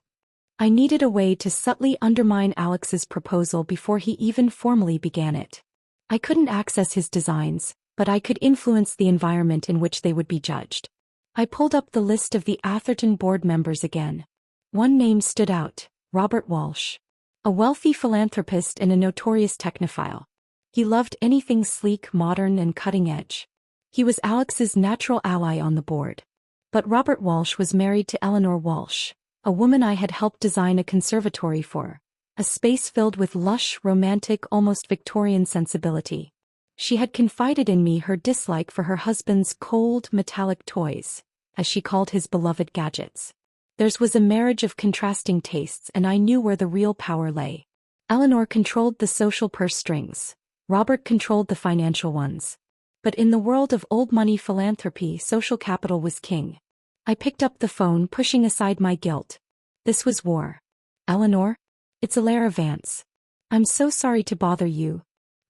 I needed a way to subtly undermine Alex's proposal before he even formally began it. I couldn't access his designs, but I could influence the environment in which they would be judged. I pulled up the list of the Atherton board members again. One name stood out, Robert Walsh. A wealthy philanthropist and a notorious technophile. He loved anything sleek, modern, and cutting-edge. He was Alex's natural ally on the board. But Robert Walsh was married to Eleanor Walsh, a woman I had helped design a conservatory for, a space filled with lush, romantic, almost Victorian sensibility. She had confided in me her dislike for her husband's cold, metallic toys, as she called his beloved gadgets. Theirs was a marriage of contrasting tastes, and I knew where the real power lay. Eleanor controlled the social purse strings. Robert controlled the financial ones. But in the world of old money philanthropy, social capital was king. I picked up the phone, pushing aside my guilt. This was war. Eleanor? It's Alara Vance. I'm so sorry to bother you.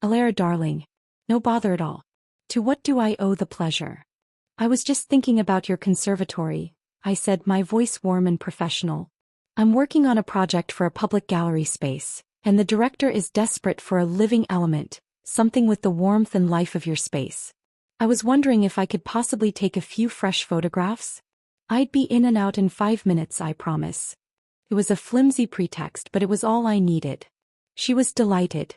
Alara, darling. No bother at all. To what do I owe the pleasure? I was just thinking about your conservatory, I said, my voice warm and professional. I'm working on a project for a public gallery space, and the director is desperate for a living element, something with the warmth and life of your space. I was wondering if I could possibly take a few fresh photographs. I'd be in and out in 5 minutes, I promise. It was a flimsy pretext, but it was all I needed. She was delighted.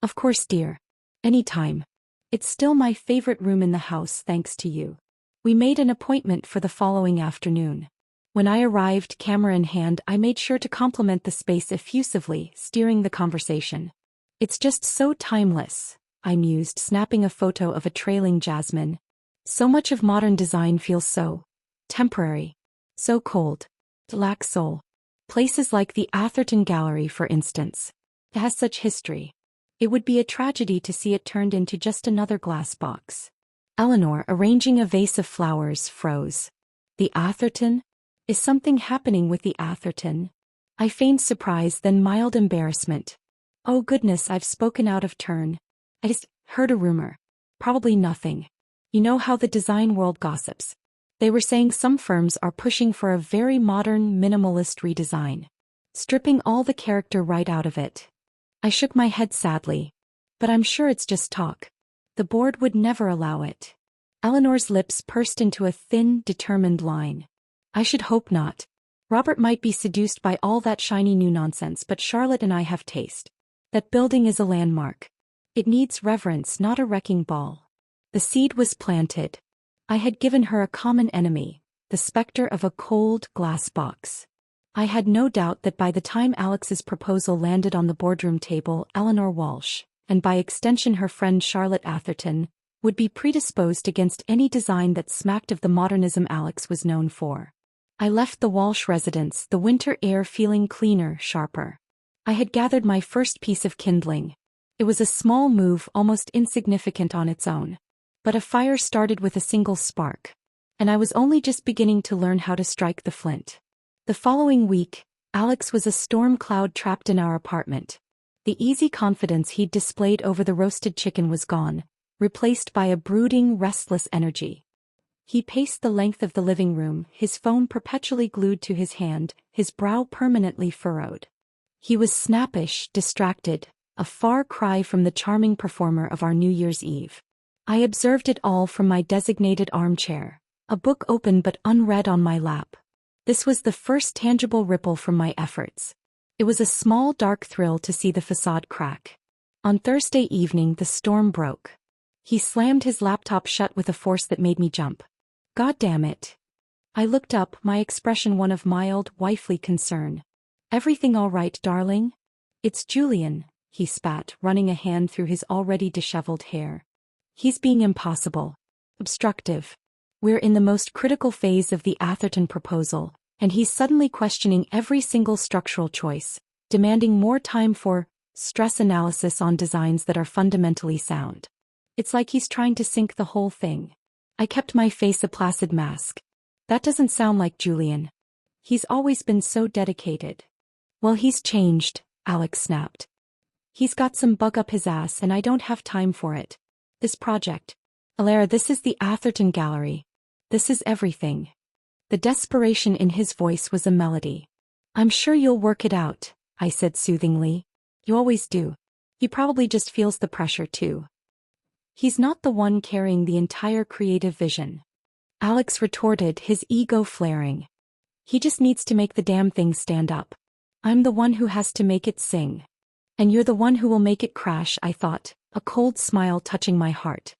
Of course, dear. Any time. It's still my favorite room in the house, thanks to you. We made an appointment for the following afternoon. When I arrived, camera in hand, I made sure to compliment the space effusively, steering the conversation. It's just so timeless, I mused, snapping a photo of a trailing jasmine. So much of modern design feels so temporary, so cold, lacks soul. Places like the Atherton Gallery, for instance. It has such history. It would be a tragedy to see it turned into just another glass box. Eleanor, arranging a vase of flowers, froze. The Atherton? Is something happening with the Atherton? I feigned surprise, then mild embarrassment. Oh goodness, I've spoken out of turn. I just heard a rumor. Probably nothing. You know how the design world gossips. They were saying some firms are pushing for a very modern, minimalist redesign. Stripping all the character right out of it. I shook my head sadly. But I'm sure it's just talk. The board would never allow it. Eleanor's lips pursed into a thin, determined line. I should hope not. Robert might be seduced by all that shiny new nonsense, but Charlotte and I have taste. That building is a landmark. It needs reverence, not a wrecking ball. The seed was planted. I had given her a common enemy, the specter of a cold glass box. I had no doubt that by the time Alex's proposal landed on the boardroom table, Eleanor Walsh, and by extension her friend Charlotte Atherton, would be predisposed against any design that smacked of the modernism Alex was known for. I left the Walsh residence, the winter air feeling cleaner, sharper. I had gathered my first piece of kindling. It was a small move, almost insignificant on its own. But a fire started with a single spark. And I was only just beginning to learn how to strike the flint. The following week, Alex was a storm cloud trapped in our apartment. The easy confidence he'd displayed over the roasted chicken was gone, replaced by a brooding, restless energy. He paced the length of the living room, his phone perpetually glued to his hand, his brow permanently furrowed. He was snappish, distracted, a far cry from the charming performer of our New Year's Eve. I observed it all from my designated armchair, a book open but unread on my lap. This was the first tangible ripple from my efforts. It was a small dark thrill to see the facade crack. On Thursday evening the storm broke. He slammed his laptop shut with a force that made me jump. God damn it. I looked up, my expression one of mild, wifely concern. Everything all right, darling? It's Julian, he spat, running a hand through his already disheveled hair. He's being impossible. Obstructive. We're in the most critical phase of the Atherton proposal, and he's suddenly questioning every single structural choice, demanding more time for stress analysis on designs that are fundamentally sound. It's like he's trying to sink the whole thing. I kept my face a placid mask. That doesn't sound like Julian. He's always been so dedicated. Well, he's changed, Alex snapped. He's got some bug up his ass and I don't have time for it. This project. Alara, this is the Atherton Gallery. This is everything. The desperation in his voice was a melody. I'm sure you'll work it out, I said soothingly. You always do. He probably just feels the pressure too. He's not the one carrying the entire creative vision. Alex retorted, his ego flaring. He just needs to make the damn thing stand up. I'm the one who has to make it sing. And you're the one who will make it crash, I thought, a cold smile touching my heart.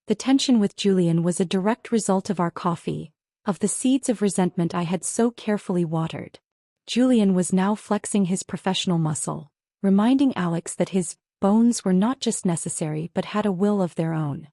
The tension with Julian was a direct result of our coffee, of the seeds of resentment I had so carefully watered. Julian was now flexing his professional muscle, reminding Alex that his bones were not just necessary but had a will of their own.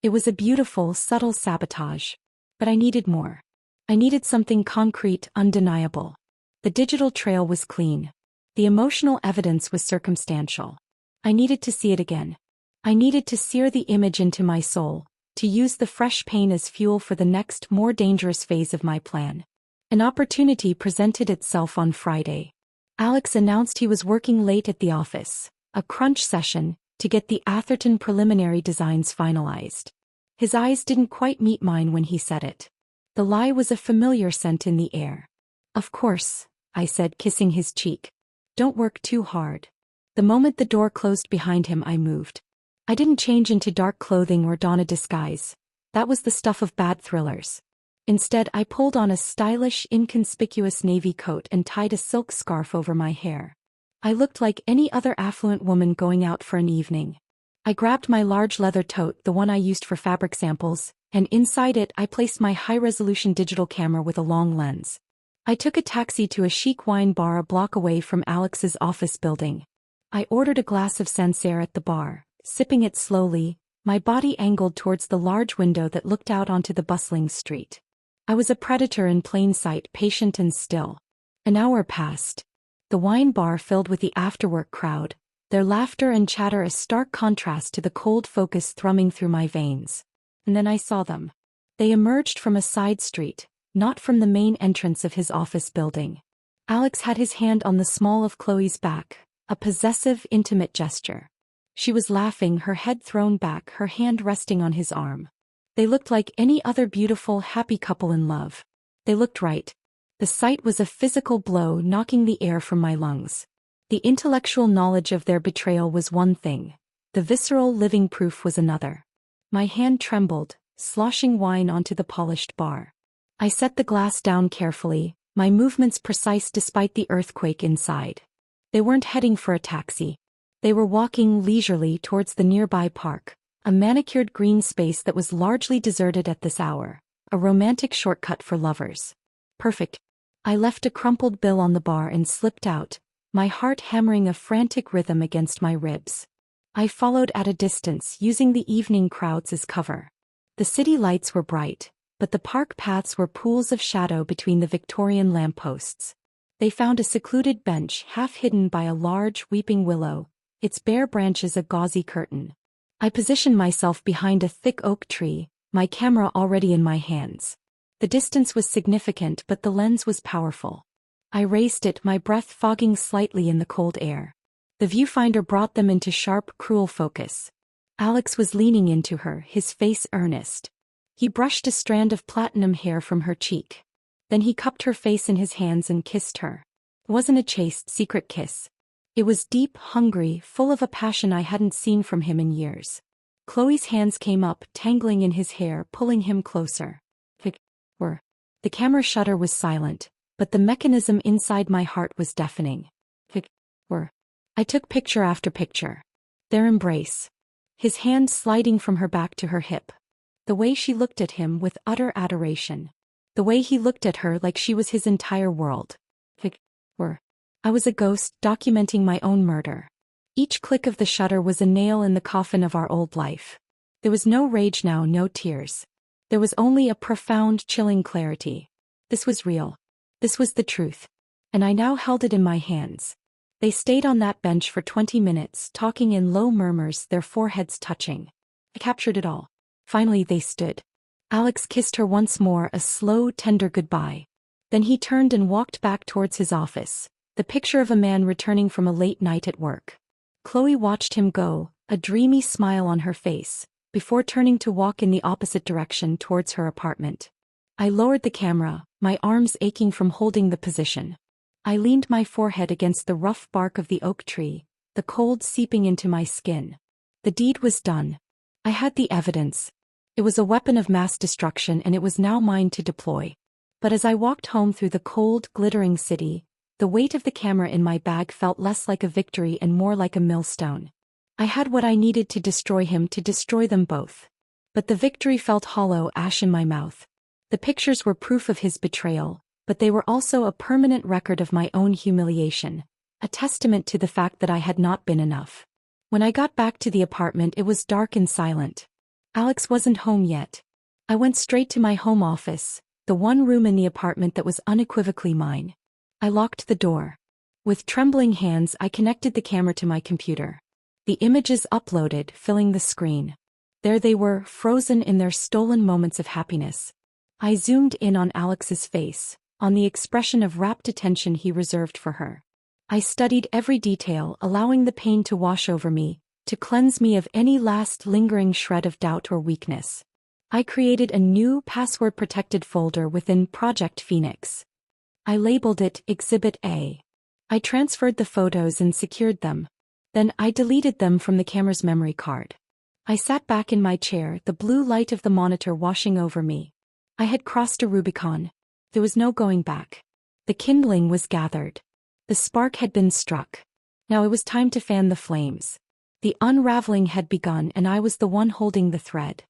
It was a beautiful, subtle sabotage. But I needed more. I needed something concrete, undeniable. The digital trail was clean. The emotional evidence was circumstantial. I needed to see it again. I needed to sear the image into my soul, to use the fresh pain as fuel for the next, more dangerous phase of my plan. An opportunity presented itself on Friday. Alex announced he was working late at the office, a crunch session, to get the Atherton preliminary designs finalized. His eyes didn't quite meet mine when he said it. The lie was a familiar scent in the air. Of course, I said, kissing his cheek. Don't work too hard. The moment the door closed behind him, I moved. I didn't change into dark clothing or don a disguise. That was the stuff of bad thrillers. Instead, I pulled on a stylish, inconspicuous navy coat and tied a silk scarf over my hair. I looked like any other affluent woman going out for an evening. I grabbed my large leather tote, the one I used for fabric samples, and inside it I placed my high-resolution digital camera with a long lens. I took a taxi to a chic wine bar a block away from Alex's office building. I ordered a glass of Sancerre at the bar, sipping it slowly, my body angled towards the large window that looked out onto the bustling street. I was a predator in plain sight, patient and still. An hour passed. The wine bar filled with the after-work crowd, their laughter and chatter a stark contrast to the cold focus thrumming through my veins. And then I saw them. They emerged from a side street, not from the main entrance of his office building. Alex had his hand on the small of Chloe's back, a possessive, intimate gesture. She was laughing, her head thrown back, her hand resting on his arm. They looked like any other beautiful, happy couple in love. They looked right. The sight was a physical blow, knocking the air from my lungs. The intellectual knowledge of their betrayal was one thing. The visceral, living proof was another. My hand trembled, sloshing wine onto the polished bar. I set the glass down carefully, my movements precise despite the earthquake inside. They weren't heading for a taxi. They were walking leisurely towards the nearby park, a manicured green space that was largely deserted at this hour, a romantic shortcut for lovers. Perfect. I left a crumpled bill on the bar and slipped out, my heart hammering a frantic rhythm against my ribs. I followed at a distance, using the evening crowds as cover. The city lights were bright, but the park paths were pools of shadow between the Victorian lampposts. They found a secluded bench half hidden by a large weeping willow, its bare branches a gauzy curtain. I positioned myself behind a thick oak tree, my camera already in my hands. The distance was significant, but the lens was powerful. I raised it, my breath fogging slightly in the cold air. The viewfinder brought them into sharp, cruel focus. Alex was leaning into her, his face earnest. He brushed a strand of platinum hair from her cheek. Then he cupped her face in his hands and kissed her. It wasn't a chaste, secret kiss. It was deep, hungry, full of a passion I hadn't seen from him in years. Chloe's hands came up, tangling in his hair, pulling him closer. The camera shutter was silent, but the mechanism inside my heart was deafening. I took picture after picture. Their embrace. His hand sliding from her back to her hip. The way she looked at him with utter adoration. The way he looked at her like she was his entire world. I was a ghost documenting my own murder. Each click of the shutter was a nail in the coffin of our old life. There was no rage now, no tears. There was only a profound, chilling clarity. This was real. This was the truth. And I now held it in my hands. They stayed on that bench for 20 minutes, talking in low murmurs, their foreheads touching. I captured it all. Finally they stood. Alex kissed her once more, a slow, tender goodbye. Then he turned and walked back towards his office, the picture of a man returning from a late night at work. Chloe watched him go, a dreamy smile on her face, before turning to walk in the opposite direction towards her apartment. I lowered the camera, my arms aching from holding the position. I leaned my forehead against the rough bark of the oak tree, the cold seeping into my skin. The deed was done. I had the evidence. It was a weapon of mass destruction, and it was now mine to deploy. But as I walked home through the cold, glittering city, the weight of the camera in my bag felt less like a victory and more like a millstone. I had what I needed to destroy him, to destroy them both. But the victory felt hollow, ash in my mouth. The pictures were proof of his betrayal, but they were also a permanent record of my own humiliation, a testament to the fact that I had not been enough. When I got back to the apartment, it was dark and silent. Alex wasn't home yet. I went straight to my home office, the one room in the apartment that was unequivocally mine. I locked the door. With trembling hands, I connected the camera to my computer. The images uploaded, filling the screen. There they were, frozen in their stolen moments of happiness. I zoomed in on Alex's face, on the expression of rapt attention he reserved for her. I studied every detail, allowing the pain to wash over me, to cleanse me of any last lingering shred of doubt or weakness. I created a new password-protected folder within Project Phoenix. I labeled it Exhibit A. I transferred the photos and secured them. Then I deleted them from the camera's memory card. I sat back in my chair, the blue light of the monitor washing over me. I had crossed a Rubicon. There was no going back. The kindling was gathered. The spark had been struck. Now it was time to fan the flames. The unraveling had begun, and I was the one holding the thread.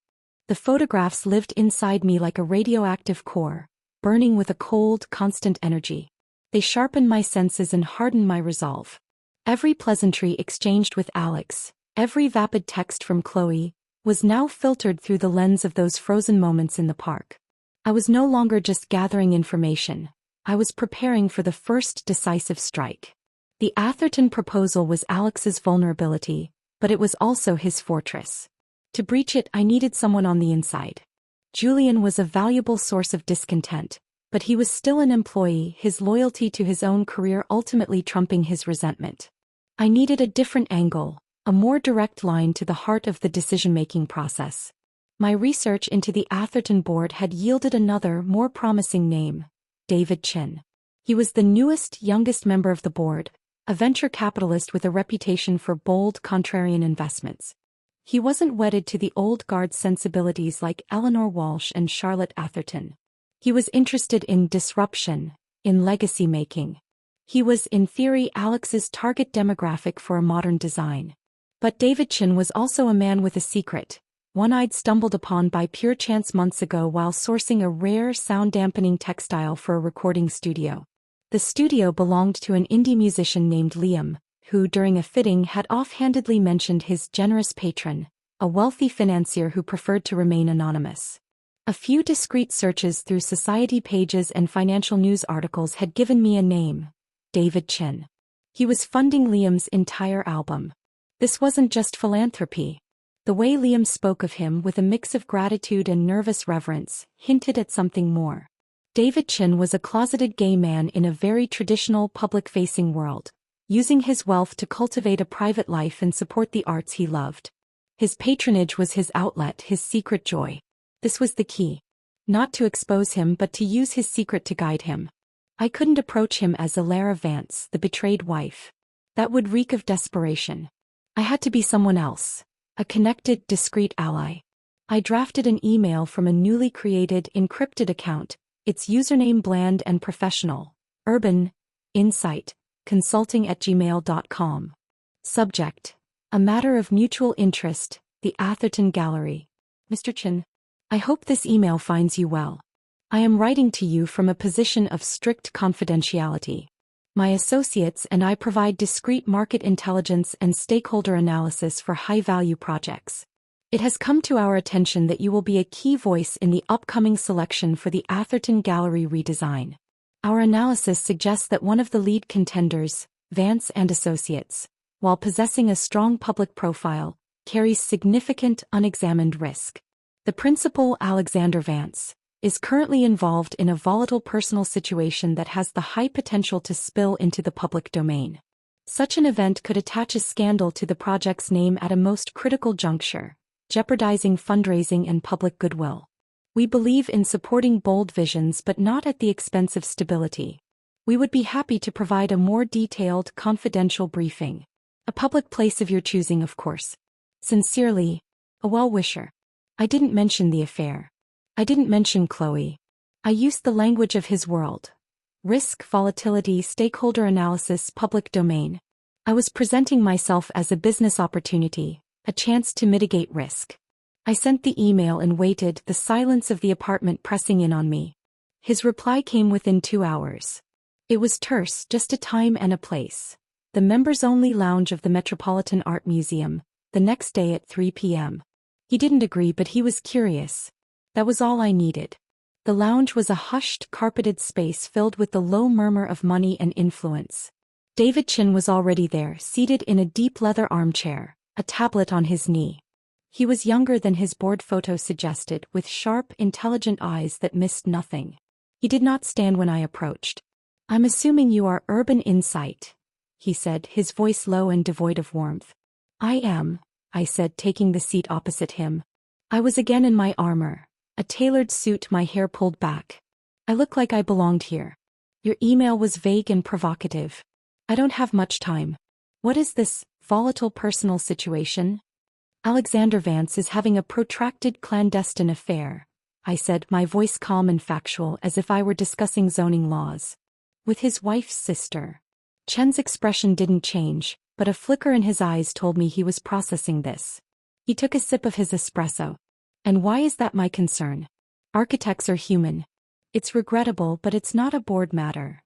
The photographs lived inside me like a radioactive core, burning with a cold, constant energy. They sharpened my senses and hardened my resolve. Every pleasantry exchanged with Alex, every vapid text from Chloe, was now filtered through the lens of those frozen moments in the park. I was no longer just gathering information. I was preparing for the first decisive strike. The Atherton proposal was Alex's vulnerability, but it was also his fortress. To breach it, I needed someone on the inside. Julian was a valuable source of discontent, but he was still an employee, his loyalty to his own career ultimately trumping his resentment. I needed a different angle, a more direct line to the heart of the decision-making process. My research into the Atherton board had yielded another, more promising name, David Chin. He was the newest, youngest member of the board, a venture capitalist with a reputation for bold, contrarian investments. He wasn't wedded to the old guard sensibilities like Eleanor Walsh and Charlotte Atherton. He was interested in disruption, in legacy making. He was, in theory, Alex's target demographic for a modern design. But David Chin was also a man with a secret, one I'd stumbled upon by pure chance months ago while sourcing a rare sound-dampening textile for a recording studio. The studio belonged to an indie musician named Liam, who during a fitting had offhandedly mentioned his generous patron, a wealthy financier who preferred to remain anonymous. A few discreet searches through society pages and financial news articles had given me a name: David Chin. He was funding Liam's entire album. This wasn't just philanthropy. The way Liam spoke of him with a mix of gratitude and nervous reverence hinted at something more. David Chin was a closeted gay man in a very traditional public-facing world, using his wealth to cultivate a private life and support the arts he loved. His patronage was his outlet, his secret joy. This was the key. Not to expose him but to use his secret to guide him. I couldn't approach him as Alara Vance, the betrayed wife. That would reek of desperation. I had to be someone else. A connected, discreet ally. I drafted an email from a newly created, encrypted account, its username bland and professional: Urban Insight Consulting@gmail.com. Subject: a matter of mutual interest, the Atherton Gallery. Mr. Chin, I hope this email finds you well. I am writing to you from a position of strict confidentiality. My associates and I provide discreet market intelligence and stakeholder analysis for high-value projects. It has come to our attention that you will be a key voice in the upcoming selection for the Atherton Gallery redesign. Our analysis suggests that one of the lead contenders, Vance and Associates, while possessing a strong public profile, carries significant unexamined risk. The principal, Alexander Vance, is currently involved in a volatile personal situation that has the high potential to spill into the public domain. Such an event could attach a scandal to the project's name at a most critical juncture, jeopardizing fundraising and public goodwill. We believe in supporting bold visions but not at the expense of stability. We would be happy to provide a more detailed, confidential briefing. A public place of your choosing, of course. Sincerely, a well-wisher. I didn't mention the affair. I didn't mention Chloe. I used the language of his world. Risk, volatility, stakeholder analysis, public domain. I was presenting myself as a business opportunity, a chance to mitigate risk. I sent the email and waited, the silence of the apartment pressing in on me. His reply came within 2 hours. It was terse, just a time and a place. The members-only lounge of the Metropolitan Art Museum, the next day at 3 p.m. He didn't agree, but he was curious. That was all I needed. The lounge was a hushed, carpeted space filled with the low murmur of money and influence. David Chin was already there, seated in a deep leather armchair, a tablet on his knee. He was younger than his board photo suggested, with sharp, intelligent eyes that missed nothing. He did not stand when I approached. "I'm assuming you are Urban Insight," he said, his voice low and devoid of warmth. "I am," I said, taking the seat opposite him. I was again in my armor. A tailored suit, my hair pulled back. I looked like I belonged here. Your email was vague and provocative. I don't have much time. What is this volatile personal situation? Alexander Vance is having a protracted clandestine affair, I said, my voice calm and factual as if I were discussing zoning laws. With his wife's sister. Chen's expression didn't change, but a flicker in his eyes told me he was processing this. He took a sip of his espresso. And why is that my concern? Architects are human. It's regrettable, but it's not a board matter.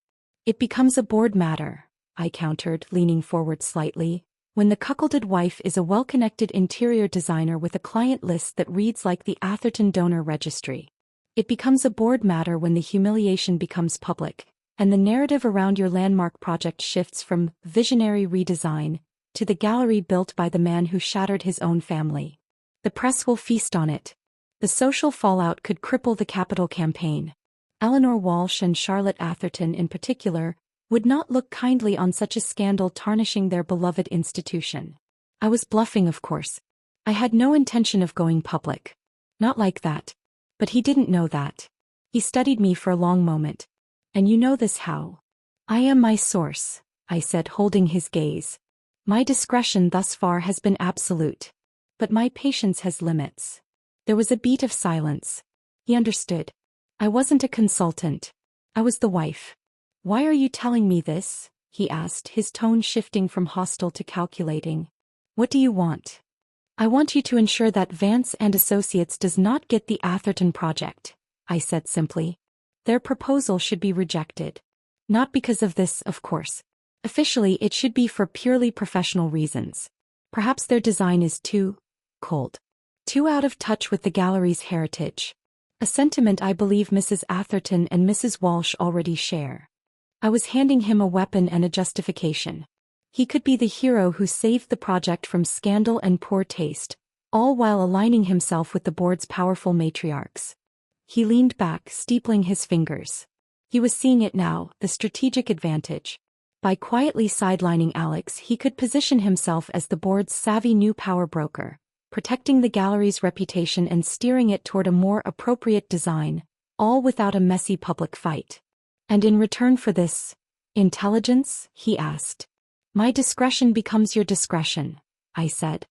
It becomes a board matter, I countered, leaning forward slightly, when the cuckolded wife is a well-connected interior designer with a client list that reads like the Atherton donor registry. It becomes a board matter when the humiliation becomes public, and the narrative around your landmark project shifts from visionary redesign to the gallery built by the man who shattered his own family. The press will feast on it. The social fallout could cripple the capital campaign. Eleanor Walsh and Charlotte Atherton in particular would not look kindly on such a scandal tarnishing their beloved institution. I was bluffing, of course. I had no intention of going public. Not like that. But he didn't know that. He studied me for a long moment. And you know this how? I am my source, I said, holding his gaze. My discretion thus far has been absolute. But my patience has limits. There was a beat of silence. He understood. I wasn't a consultant. I was the wife. Why are you telling me this? He asked, his tone shifting from hostile to calculating. What do you want? I want you to ensure that Vance and Associates does not get the Atherton project, I said simply. Their proposal should be rejected. Not because of this, of course. Officially, it should be for purely professional reasons. Perhaps their design is too cold. Too out of touch with the gallery's heritage. A sentiment I believe Mrs. Atherton and Mrs. Walsh already share. I was handing him a weapon and a justification. He could be the hero who saved the project from scandal and poor taste, all while aligning himself with the board's powerful matriarchs. He leaned back, steepling his fingers. He was seeing it now, the strategic advantage. By quietly sidelining Alex, he could position himself as the board's savvy new power broker, protecting the gallery's reputation and steering it toward a more appropriate design, all without a messy public fight. And in return for this, intelligence? He asked. My discretion becomes your discretion, I said.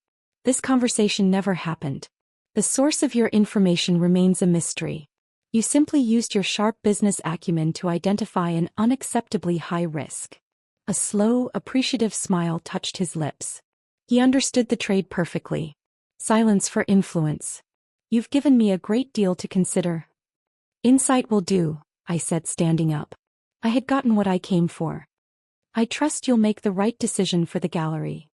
This conversation never happened. The source of your information remains a mystery. You simply used your sharp business acumen to identify an unacceptably high risk. A slow, appreciative smile touched his lips. He understood the trade perfectly. Silence for influence. You've given me a great deal to consider. Insight will do, I said, standing up. I had gotten what I came for. I trust you'll make the right decision for the gallery.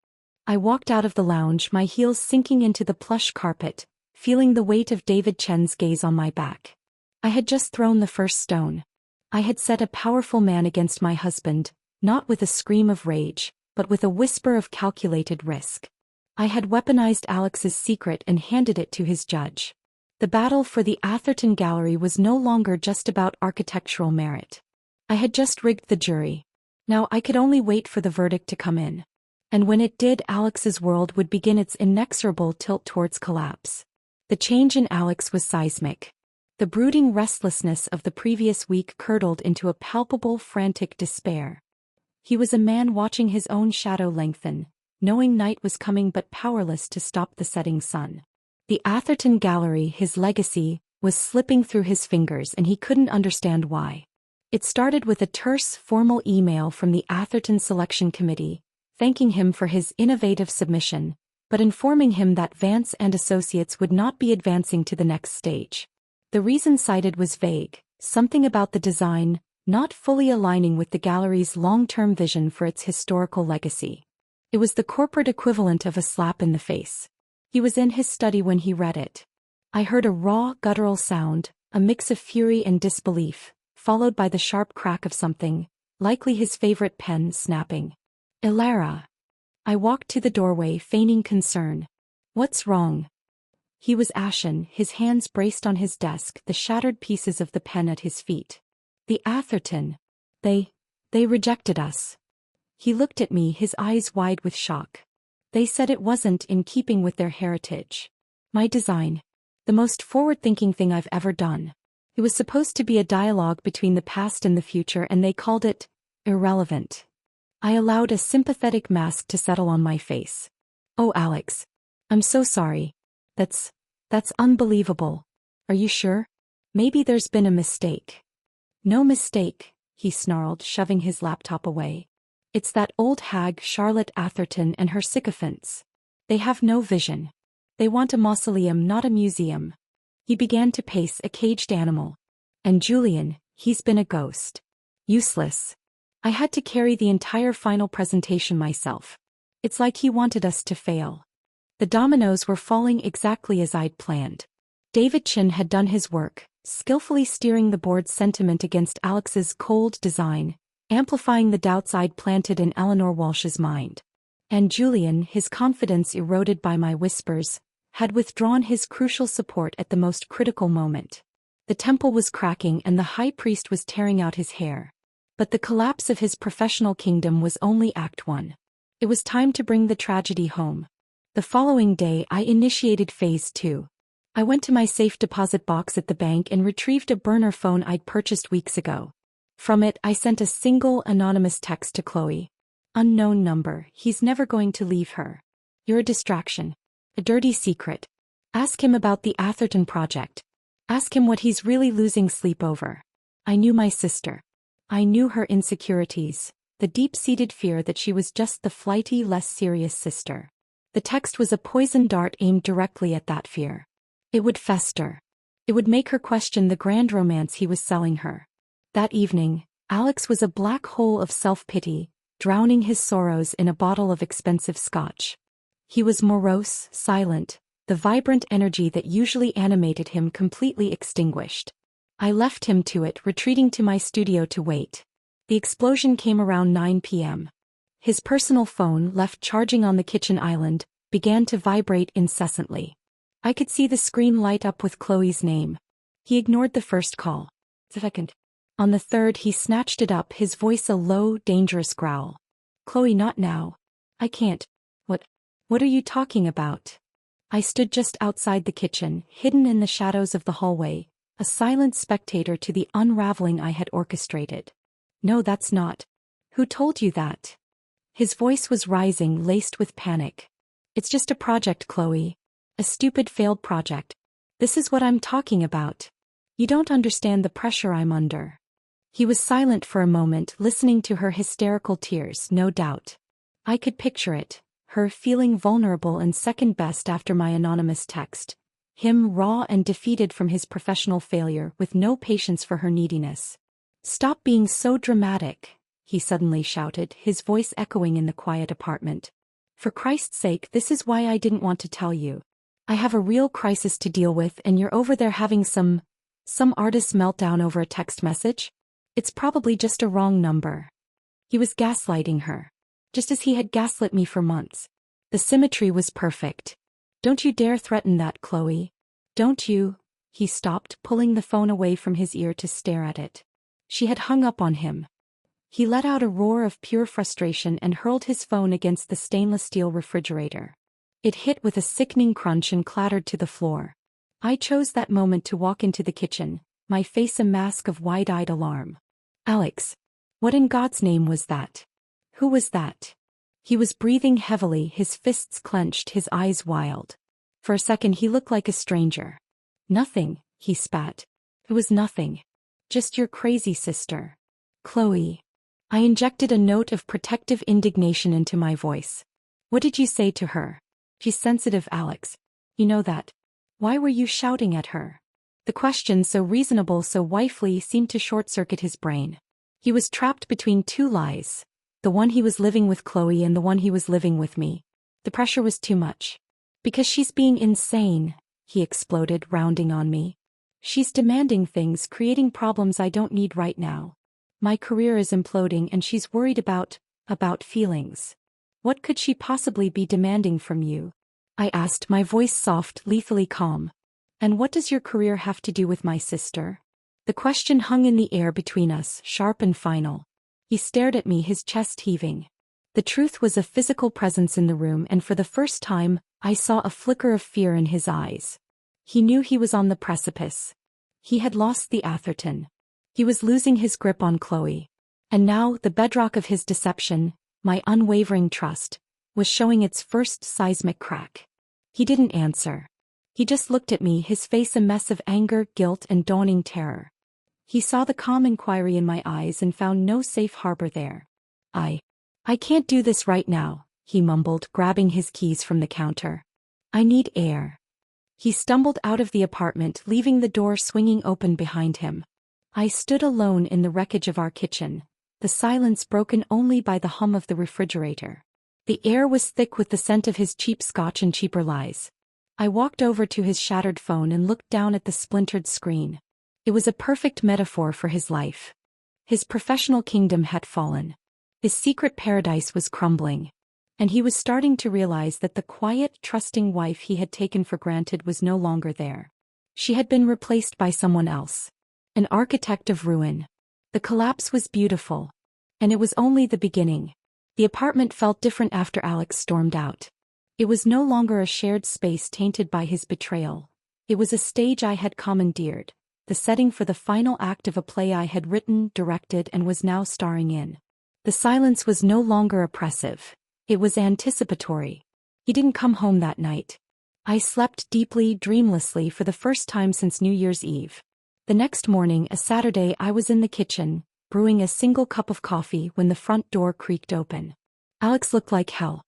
I walked out of the lounge, my heels sinking into the plush carpet, feeling the weight of David Chen's gaze on my back. I had just thrown the first stone. I had set a powerful man against my husband, not with a scream of rage, but with a whisper of calculated risk. I had weaponized Alex's secret and handed it to his judge. The battle for the Atherton Gallery was no longer just about architectural merit. I had just rigged the jury. Now I could only wait for the verdict to come in. And when it did, Alex's world would begin its inexorable tilt towards collapse. The change in Alex was seismic. The brooding restlessness of the previous week curdled into a palpable, frantic despair. He was a man watching his own shadow lengthen, knowing night was coming but powerless to stop the setting sun. The Atherton Gallery, his legacy, was slipping through his fingers and he couldn't understand why. It started with a terse, formal email from the Atherton Selection Committee, thanking him for his innovative submission, but informing him that Vance and Associates would not be advancing to the next stage. The reason cited was vague, something about the design not fully aligning with the gallery's long-term vision for its historical legacy. It was the corporate equivalent of a slap in the face. He was in his study when he read it. I heard a raw, guttural sound, a mix of fury and disbelief, followed by the sharp crack of something, likely his favorite pen, snapping. Ilara. I walked to the doorway, feigning concern. What's wrong? He was ashen, his hands braced on his desk, the shattered pieces of the pen at his feet. The Atherton. They rejected us. He looked at me, his eyes wide with shock. They said it wasn't in keeping with their heritage. My design. The most forward-thinking thing I've ever done. It was supposed to be a dialogue between the past and the future, and they called it irrelevant. I allowed a sympathetic mask to settle on my face. Oh, Alex. I'm so sorry. That's unbelievable. Are you sure? Maybe there's been a mistake. No mistake, he snarled, shoving his laptop away. It's that old hag Charlotte Atherton and her sycophants. They have no vision. They want a mausoleum, not a museum. He began to pace, a caged animal. And Julian, he's been a ghost. Useless. I had to carry the entire final presentation myself. It's like he wanted us to fail. The dominoes were falling exactly as I'd planned. David Chin had done his work, skillfully steering the board's sentiment against Alex's cold design, amplifying the doubts I'd planted in Eleanor Walsh's mind. And Julian, his confidence eroded by my whispers, had withdrawn his crucial support at the most critical moment. The temple was cracking and the high priest was tearing out his hair. But the collapse of his professional kingdom was only Act 1. It was time to bring the tragedy home. The following day I initiated Phase 2. I went to my safe deposit box at the bank and retrieved a burner phone I'd purchased weeks ago. From it I sent a single anonymous text to Chloe. Unknown number, he's never going to leave her. You're a distraction. A dirty secret. Ask him about the Atherton project. Ask him what he's really losing sleep over. I knew my sister. I knew her insecurities, the deep-seated fear that she was just the flighty, less serious sister. The text was a poison dart aimed directly at that fear. It would fester. It would make her question the grand romance he was selling her. That evening, Alex was a black hole of self-pity, drowning his sorrows in a bottle of expensive scotch. He was morose, silent, the vibrant energy that usually animated him completely extinguished. I left him to it, retreating to my studio to wait. The explosion came around 9 p.m. His personal phone, left charging on the kitchen island, began to vibrate incessantly. I could see the screen light up with Chloe's name. He ignored the first call. Second. On the third, he snatched it up, his voice a low, dangerous growl. Chloe, not now. I can't. What are you talking about? I stood just outside the kitchen, hidden in the shadows of the hallway, a silent spectator to the unraveling I had orchestrated. No, that's not. Who told you that? His voice was rising, laced with panic. It's just a project, Chloe. A stupid failed project. This is what I'm talking about. You don't understand the pressure I'm under. He was silent for a moment, listening to her hysterical tears, no doubt. I could picture it, her feeling vulnerable and second best after my anonymous text. Him raw and defeated from his professional failure, with no patience for her neediness. Stop being so dramatic, he suddenly shouted, his voice echoing in the quiet apartment. For Christ's sake, this is why I didn't want to tell you. I have a real crisis to deal with, and you're over there having some artist's meltdown over a text message? It's probably just a wrong number. He was gaslighting her. Just as he had gaslit me for months. The symmetry was perfect. Don't you dare threaten that, Chloe. Don't you? He stopped, pulling the phone away from his ear to stare at it. She had hung up on him. He let out a roar of pure frustration and hurled his phone against the stainless steel refrigerator. It hit with a sickening crunch and clattered to the floor. I chose that moment to walk into the kitchen, my face a mask of wide-eyed alarm. Alex. What in God's name was that? Who was that? He was breathing heavily, his fists clenched, his eyes wild. For a second he looked like a stranger. Nothing, he spat. It was nothing. Just your crazy sister. Chloe. I injected a note of protective indignation into my voice. What did you say to her? She's sensitive, Alex. You know that. Why were you shouting at her? The question, so reasonable, so wifely, seemed to short-circuit his brain. He was trapped between two lies. The one he was living with Chloe and the one he was living with me. The pressure was too much. Because she's being insane, he exploded, rounding on me. She's demanding things, creating problems I don't need right now. My career is imploding and she's worried about feelings. What could she possibly be demanding from you? I asked, my voice soft, lethally calm. And what does your career have to do with my sister? The question hung in the air between us, sharp and final. He stared at me, his chest heaving. The truth was a physical presence in the room, and for the first time, I saw a flicker of fear in his eyes. He knew he was on the precipice. He had lost the Atherton. He was losing his grip on Chloe. And now, the bedrock of his deception, my unwavering trust, was showing its first seismic crack. He didn't answer. He just looked at me, his face a mess of anger, guilt, and dawning terror. He saw the calm inquiry in my eyes and found no safe harbor there. I can't do this right now, he mumbled, grabbing his keys from the counter. I need air. He stumbled out of the apartment, leaving the door swinging open behind him. I stood alone in the wreckage of our kitchen, the silence broken only by the hum of the refrigerator. The air was thick with the scent of his cheap scotch and cheaper lies. I walked over to his shattered phone and looked down at the splintered screen. It was a perfect metaphor for his life. His professional kingdom had fallen. His secret paradise was crumbling. And he was starting to realize that the quiet, trusting wife he had taken for granted was no longer there. She had been replaced by someone else. An architect of ruin. The collapse was beautiful. And it was only the beginning. The apartment felt different after Alex stormed out. It was no longer a shared space tainted by his betrayal. It was a stage I had commandeered. The setting for the final act of a play I had written, directed, and was now starring in. The silence was no longer oppressive. It was anticipatory. He didn't come home that night. I slept deeply, dreamlessly for the first time since New Year's Eve. The next morning, a Saturday, I was in the kitchen, brewing a single cup of coffee when the front door creaked open. Alex looked like hell.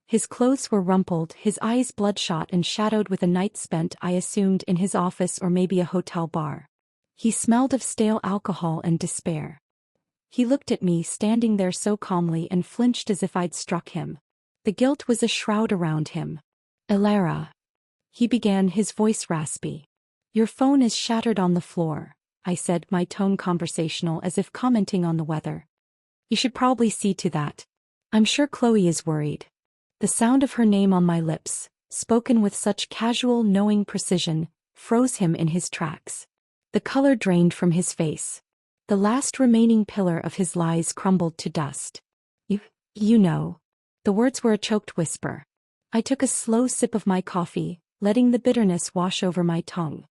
His clothes were rumpled, his eyes bloodshot and shadowed with a night spent, I assumed, in his office or maybe a hotel bar. He smelled of stale alcohol and despair. He looked at me standing there so calmly and flinched as if I'd struck him. The guilt was a shroud around him. "Elara," he began, his voice raspy. "Your phone is shattered on the floor," I said, my tone conversational as if commenting on the weather. "You should probably see to that. I'm sure Chloe is worried." The sound of her name on my lips, spoken with such casual, knowing precision, froze him in his tracks. The color drained from his face. The last remaining pillar of his lies crumbled to dust. You know." The words were a choked whisper. I took a slow sip of my coffee, letting the bitterness wash over my tongue.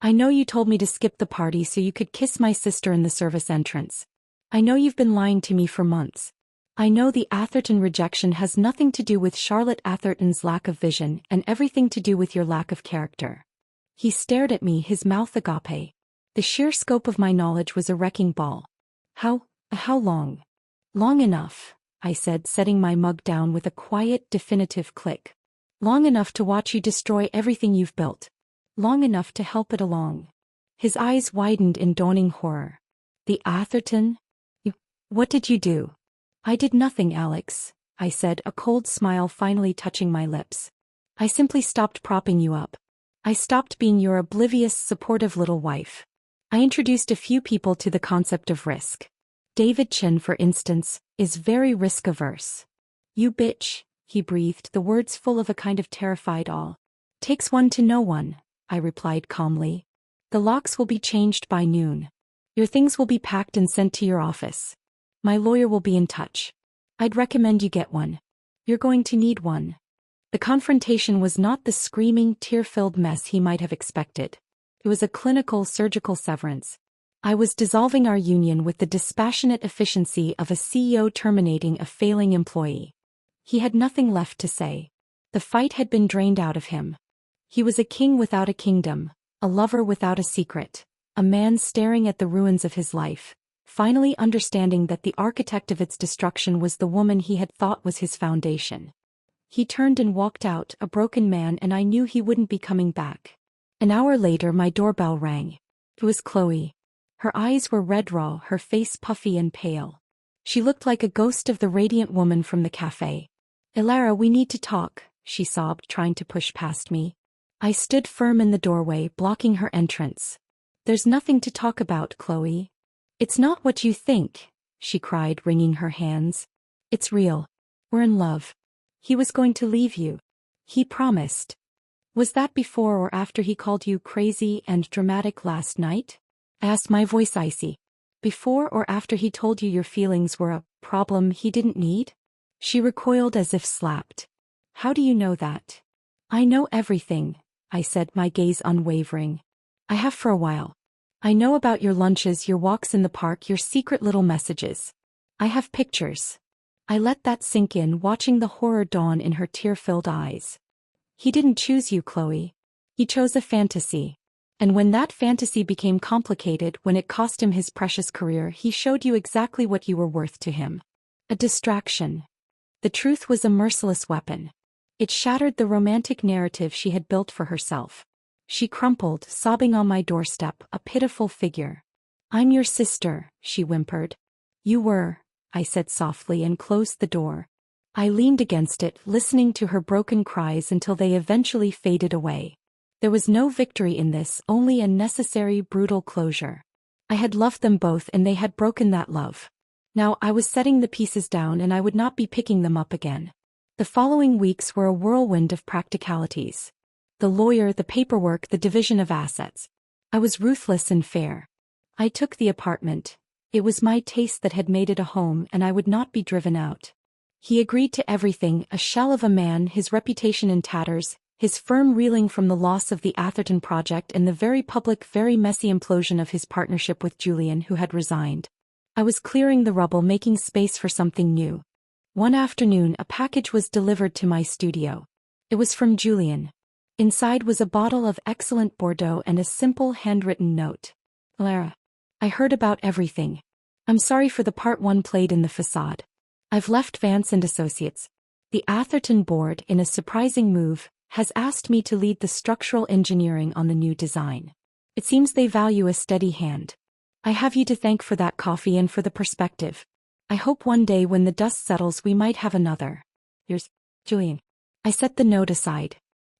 "I know you told me to skip the party so you could kiss my sister in the service entrance. I know you've been lying to me for months. I know the Atherton rejection has nothing to do with Charlotte Atherton's lack of vision and everything to do with your lack of character." He stared at me, his mouth agape. The sheer scope of my knowledge was a wrecking ball. How long?" "Long enough," I said, setting my mug down with a quiet, definitive click. "Long enough to watch you destroy everything you've built. Long enough to help it along." His eyes widened in dawning horror. "The Atherton? What did you do?" "I did nothing, Alex," I said, a cold smile finally touching my lips. "I simply stopped propping you up. I stopped being your oblivious, supportive little wife. I introduced a few people to the concept of risk. David Chin, for instance, is very risk-averse." "You bitch," he breathed, the words full of a kind of terrified awe. "Takes one to know one," I replied calmly. "The locks will be changed by noon. Your things will be packed and sent to your office. My lawyer will be in touch. I'd recommend you get one. You're going to need one." The confrontation was not the screaming, tear-filled mess he might have expected. It was a clinical, surgical severance. I was dissolving our union with the dispassionate efficiency of a CEO terminating a failing employee. He had nothing left to say. The fight had been drained out of him. He was a king without a kingdom, a lover without a secret, a man staring at the ruins of his life, finally understanding that the architect of its destruction was the woman he had thought was his foundation. He turned and walked out, a broken man, and I knew he wouldn't be coming back. An hour later, my doorbell rang. It was Chloe. Her eyes were red raw, her face puffy and pale. She looked like a ghost of the radiant woman from the cafe. "Elara, we need to talk," she sobbed, trying to push past me. I stood firm in the doorway, blocking her entrance. "There's nothing to talk about, Chloe." "It's not what you think," she cried, wringing her hands. "It's real. We're in love. He was going to leave you. He promised." "Was that before or after he called you crazy and dramatic last night?" I asked, my voice icy. "Before or after he told you your feelings were a problem he didn't need?" She recoiled as if slapped. "How do you know that?" "I know everything," I said, my gaze unwavering. "I have for a while. I know about your lunches, your walks in the park, your secret little messages. I have pictures." I let that sink in, watching the horror dawn in her tear-filled eyes. "He didn't choose you, Chloe. He chose a fantasy. And when that fantasy became complicated, when it cost him his precious career, he showed you exactly what you were worth to him. A distraction." The truth was a merciless weapon. It shattered the romantic narrative she had built for herself. She crumpled, sobbing on my doorstep, a pitiful figure. "I'm your sister," she whimpered. "You were," I said softly, and closed the door. I leaned against it, listening to her broken cries until they eventually faded away. There was no victory in this, only a necessary, brutal closure. I had loved them both and they had broken that love. Now I was setting the pieces down and I would not be picking them up again. The following weeks were a whirlwind of practicalities. The lawyer, the paperwork, the division of assets. I was ruthless and fair. I took the apartment. It was my taste that had made it a home, and I would not be driven out. He agreed to everything, a shell of a man, his reputation in tatters, his firm reeling from the loss of the Atherton project and the very public, very messy implosion of his partnership with Julian, who had resigned. I was clearing the rubble, making space for something new. One afternoon, a package was delivered to my studio. It was from Julian. Inside was a bottle of excellent Bordeaux and a simple handwritten note. Lara, I heard about everything. I'm sorry for the part one played in the facade. I've left Vance and Associates. The Atherton board, in a surprising move, has asked me to lead the structural engineering on the new design. It seems they value a steady hand. I have you to thank for that coffee and for the perspective. I hope one day when the dust settles we might have another. Yours, Julian. I set the note aside.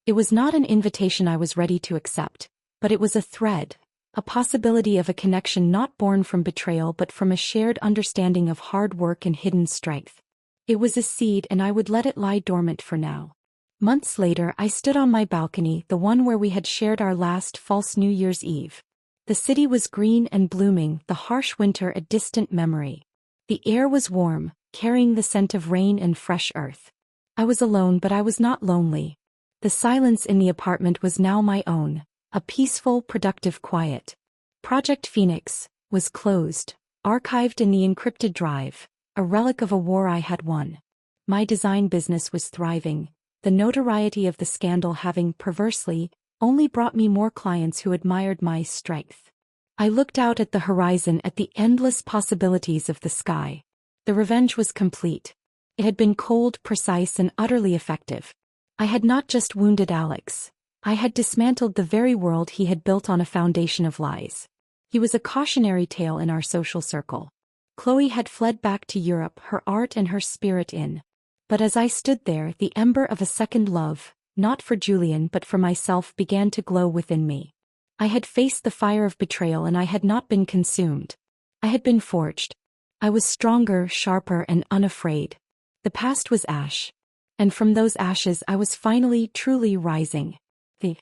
It was not an invitation I was ready to accept, but it was a thread, a possibility of a connection not born from betrayal but from a shared understanding of hard work and hidden strength. It was a seed and I would let it lie dormant for now. Months later I stood on my balcony, the one where we had shared our last false New Year's Eve. The city was green and blooming, the harsh winter a distant memory. The air was warm, carrying the scent of rain and fresh earth. I was alone but I was not lonely. The silence in the apartment was now my own, a peaceful, productive quiet. Project Phoenix was closed, archived in the encrypted drive, a relic of a war I had won. My design business was thriving, the notoriety of the scandal having, perversely, only brought me more clients who admired my strength. I looked out at the horizon at the endless possibilities of the sky. The revenge was complete. It had been cold, precise, and utterly effective. I had not just wounded Alex. I had dismantled the very world he had built on a foundation of lies. He was a cautionary tale in our social circle. Chloe had fled back to Europe, her art and her spirit in. But as I stood there, the ember of a second love, not for Julian but for myself, began to glow within me. I had faced the fire of betrayal and I had not been consumed. I had been forged. I was stronger, sharper, and unafraid. The past was ash. And from those ashes I was finally, truly rising. The